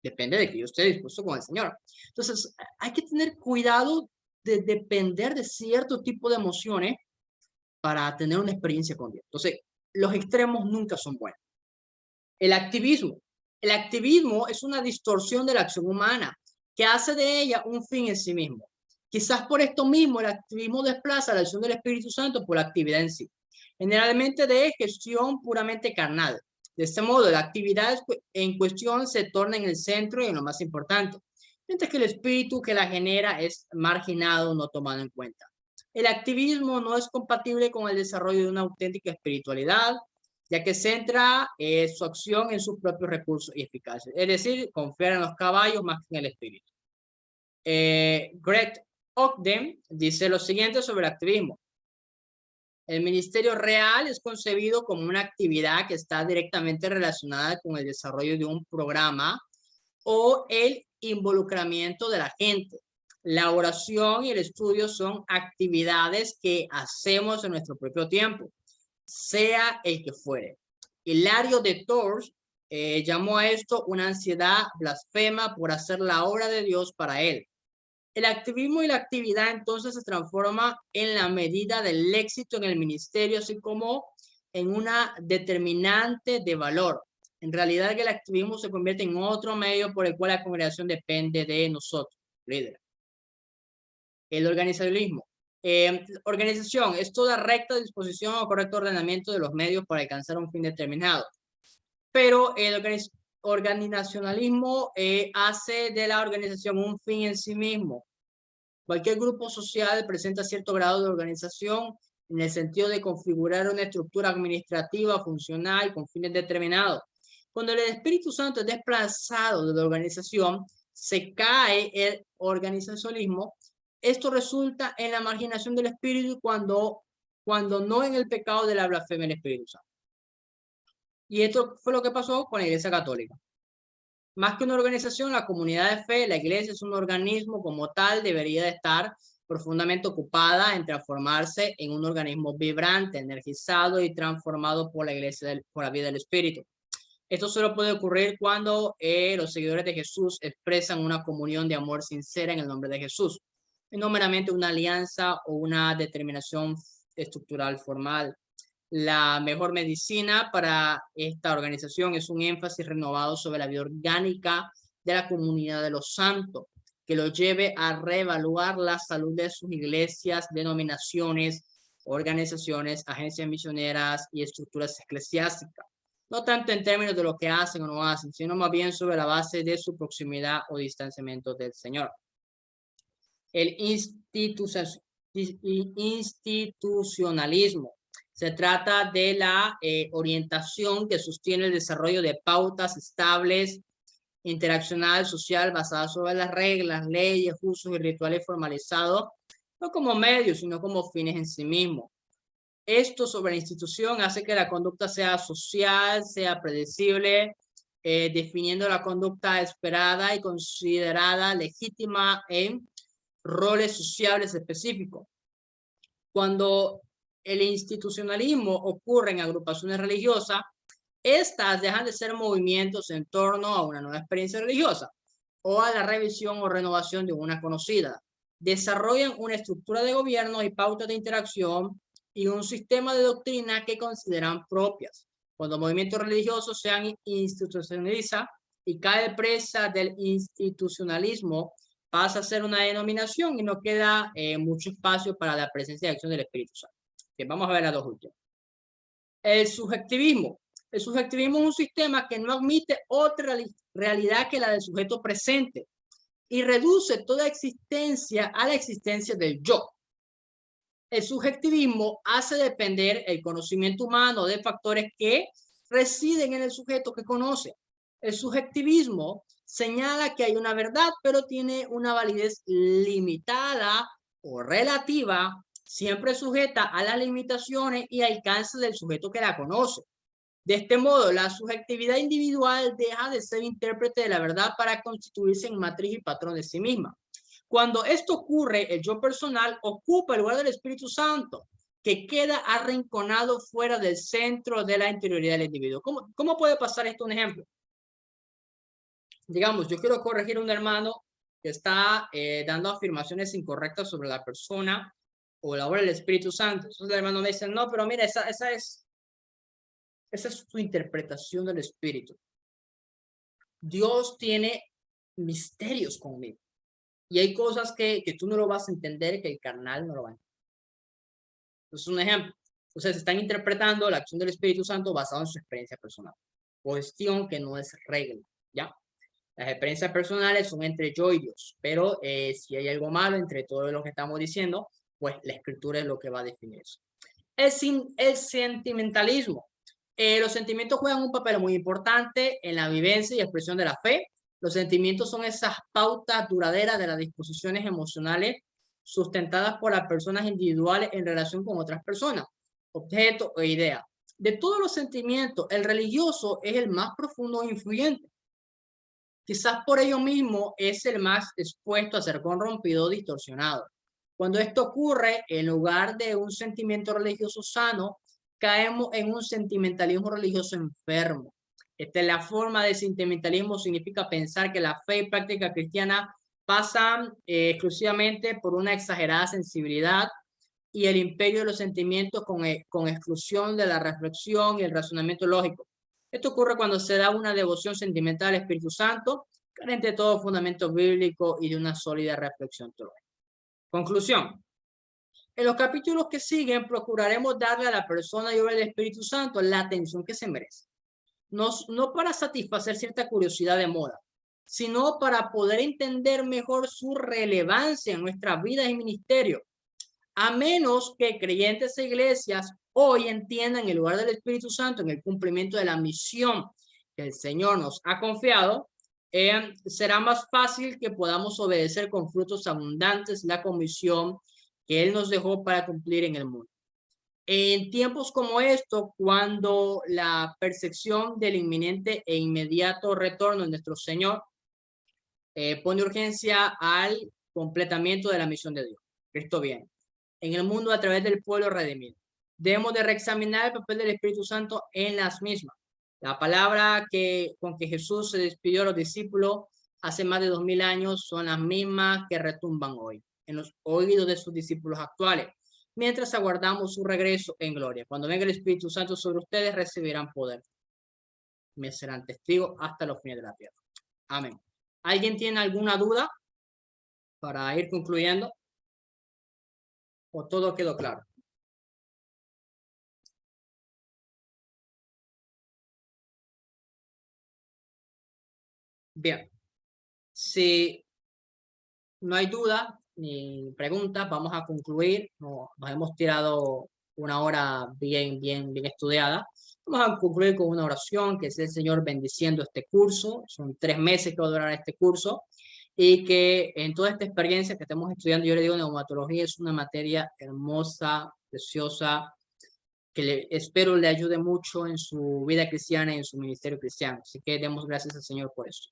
Depende de que yo esté dispuesto con el Señor. Entonces, hay que tener cuidado de depender de cierto tipo de emociones para tener una experiencia con Dios. Entonces, los extremos nunca son buenos. El activismo. El activismo es una distorsión de la acción humana que hace de ella un fin en sí mismo. Quizás por esto mismo el activismo desplaza la acción del Espíritu Santo por la actividad en sí. Generalmente de gestión puramente carnal. De este modo, la actividad en cuestión se torna en el centro y en lo más importante, mientras que el espíritu que la genera es marginado, no tomado en cuenta. El activismo no es compatible con el desarrollo de una auténtica espiritualidad, ya que centra su acción en sus propios recursos y eficacia. Es decir, confiar en los caballos más que en el espíritu. Greg Ogden dice lo siguiente sobre el activismo. El ministerio real es concebido como una actividad que está directamente relacionada con el desarrollo de un programa o el involucramiento de la gente. La oración y el estudio son actividades que hacemos en nuestro propio tiempo, sea el que fuere. Hilario de Tours llamó a esto una ansiedad blasfema por hacer la obra de Dios para él. El activismo y la actividad entonces se transforma en la medida del éxito en el ministerio, así como en una determinante de valor. En realidad que el activismo se convierte en otro medio por el cual la congregación depende de nosotros, líderes. El organizacionalismo. Organización es toda recta disposición o correcto ordenamiento de los medios para alcanzar un fin determinado. Pero el organizacionalismo hace de la organización un fin en sí mismo. Cualquier grupo social presenta cierto grado de organización en el sentido de configurar una estructura administrativa, funcional, con fines determinados. Cuando el Espíritu Santo es desplazado de la organización, se cae el organizacionalismo. Esto resulta en la marginación del Espíritu cuando no en el pecado de la blasfemia del Espíritu Santo. Y esto fue lo que pasó con la Iglesia Católica. Más que una organización, la comunidad de fe, la iglesia es un organismo como tal, debería de estar profundamente ocupada en transformarse en un organismo vibrante, energizado y transformado por la iglesia, por la vida del Espíritu. Esto solo puede ocurrir cuando los seguidores de Jesús expresan una comunión de amor sincera en el nombre de Jesús, y no meramente una alianza o una determinación estructural formal. La mejor medicina para esta organización es un énfasis renovado sobre la vida orgánica de la comunidad de los santos, que lo lleve a reevaluar la salud de sus iglesias, denominaciones, organizaciones, agencias misioneras y estructuras eclesiásticas. No tanto en términos de lo que hacen o no hacen, sino más bien sobre la base de su proximidad o distanciamiento del Señor. El institucionalismo. Se trata de la orientación que sostiene el desarrollo de pautas estables, interaccional, social, basadas sobre las reglas, leyes, usos y rituales formalizados, no como medios, sino como fines en sí mismos. Esto sobre la institución hace que la conducta sea social, sea predecible, definiendo la conducta esperada y considerada legítima en roles sociales específicos. Cuando el institucionalismo ocurre en agrupaciones religiosas, estas dejan de ser movimientos en torno a una nueva experiencia religiosa o a la revisión o renovación de una conocida. Desarrollan una estructura de gobierno y pautas de interacción y un sistema de doctrina que consideran propias. Cuando movimientos religiosos se institucionalizan y cae presa del institucionalismo, pasa a ser una denominación y no queda mucho espacio para la presencia y acción del Espíritu Santo. Bien, vamos a ver las dos últimas. El subjetivismo. El subjetivismo es un sistema que no admite otra realidad que la del sujeto presente y reduce toda existencia a la existencia del yo. El subjetivismo hace depender el conocimiento humano de factores que residen en el sujeto que conoce. El subjetivismo señala que hay una verdad, pero tiene una validez limitada o relativa, siempre sujeta a las limitaciones y alcance del sujeto que la conoce. De este modo, la subjetividad individual deja de ser intérprete de la verdad para constituirse en matriz y patrón de sí misma. Cuando esto ocurre, el yo personal ocupa el lugar del Espíritu Santo, que queda arrinconado fuera del centro de la interioridad del individuo. ¿Cómo puede pasar esto? Un ejemplo. Digamos, yo quiero corregir a un hermano que está dando afirmaciones incorrectas sobre la persona o la obra del Espíritu Santo. Entonces el hermano me dice, no, pero mira, esa es su interpretación del Espíritu. Dios tiene misterios conmigo. Y hay cosas que tú no lo vas a entender, que el carnal no lo va a entender. Entonces, un ejemplo. Entonces, están interpretando la acción del Espíritu Santo basado en su experiencia personal. Cuestión que no es regla, ¿ya? Las experiencias personales son entre yo y Dios. Pero si hay algo malo entre todo lo que estamos diciendo, pues la Escritura es lo que va a definir eso. El sentimentalismo. Los sentimientos juegan un papel muy importante en la vivencia y expresión de la fe. Los sentimientos son esas pautas duraderas de las disposiciones emocionales sustentadas por las personas individuales en relación con otras personas, objetos o ideas. De todos los sentimientos, el religioso es el más profundo e influyente. Quizás por ello mismo es el más expuesto a ser corrompido o distorsionado. Cuando esto ocurre, en lugar de un sentimiento religioso sano, caemos en un sentimentalismo religioso enfermo. Esta es la forma de sentimentalismo, significa pensar que la fe y práctica cristiana pasan exclusivamente por una exagerada sensibilidad y el imperio de los sentimientos con exclusión de la reflexión y el razonamiento lógico. Esto ocurre cuando se da una devoción sentimental al Espíritu Santo, carente de todo fundamento bíblico y de una sólida reflexión teológica. Conclusión. En los capítulos que siguen procuraremos darle a la persona y obra del Espíritu Santo la atención que se merece. No para satisfacer cierta curiosidad de moda, sino para poder entender mejor su relevancia en nuestras vidas y ministerio. A menos que creyentes e iglesias hoy entiendan el lugar del Espíritu Santo en el cumplimiento de la misión que el Señor nos ha confiado, será más fácil que podamos obedecer con frutos abundantes la comisión que Él nos dejó para cumplir en el mundo. En tiempos como estos, cuando la percepción del inminente e inmediato retorno de nuestro Señor pone urgencia al completamiento de la misión de Dios. Cristo viene en el mundo a través del pueblo redimido. Debemos de reexaminar el papel del Espíritu Santo en las mismas. La palabra con que Jesús se despidió a los discípulos hace más de 2000 años son las mismas que retumban hoy en los oídos de sus discípulos actuales, mientras aguardamos su regreso en gloria. Cuando venga el Espíritu Santo sobre ustedes, recibirán poder. Me serán testigos hasta los fines de la tierra. Amén. ¿Alguien tiene alguna duda para ir concluyendo? ¿O todo quedó claro? Bien. Si no hay duda ni preguntas, vamos a concluir. Nos hemos tirado una hora bien estudiada. Vamos a concluir con una oración, que es el Señor bendiciendo este curso. Son 3 meses que va a durar este curso. Y que en toda esta experiencia que estamos estudiando, yo le digo, neumatología es una materia hermosa, preciosa, que espero le ayude mucho en su vida cristiana y en su ministerio cristiano. Así que demos gracias al Señor por eso.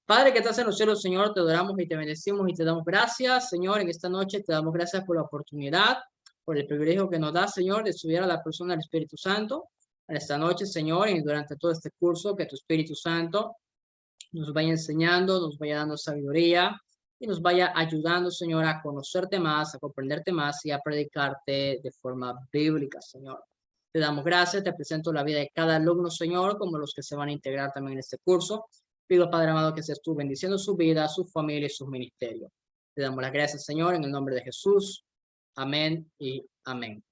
Padre que estás en los cielos, Señor, te adoramos y te bendecimos y te damos gracias, Señor, en esta noche te damos gracias por la oportunidad, por el privilegio que nos da, Señor, de estudiar a la persona del Espíritu Santo. En esta noche, Señor, y durante todo este curso, que tu Espíritu Santo nos vaya enseñando, nos vaya dando sabiduría y nos vaya ayudando, Señor, a conocerte más, a comprenderte más y a predicarte de forma bíblica, Señor. Te damos gracias, te presento la vida de cada alumno, Señor, como los que se van a integrar también en este curso. Pido, Padre amado, que seas tú bendiciendo su vida, su familia y sus ministerios. Te damos las gracias, Señor, en el nombre de Jesús. Amén y amén.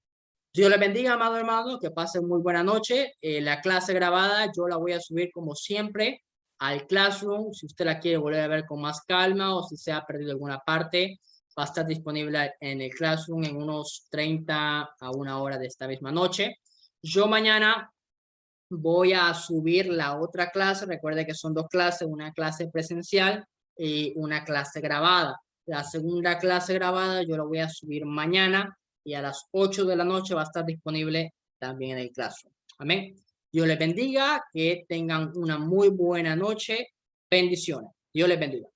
Dios les bendiga, amado hermano, que pasen muy buena noche. La clase grabada yo la voy a subir como siempre al Classroom. Si usted la quiere volver a ver con más calma o si se ha perdido alguna parte, va a estar disponible en el Classroom en unos 30 a 1 hora de esta misma noche. Yo mañana voy a subir la otra clase. Recuerde que son 2 clases, una clase presencial y una clase grabada. La segunda clase grabada yo la voy a subir mañana y a las 8 de la noche va a estar disponible también en el Classroom. Amén. Dios les bendiga, que tengan una muy buena noche. Bendiciones. Dios les bendiga.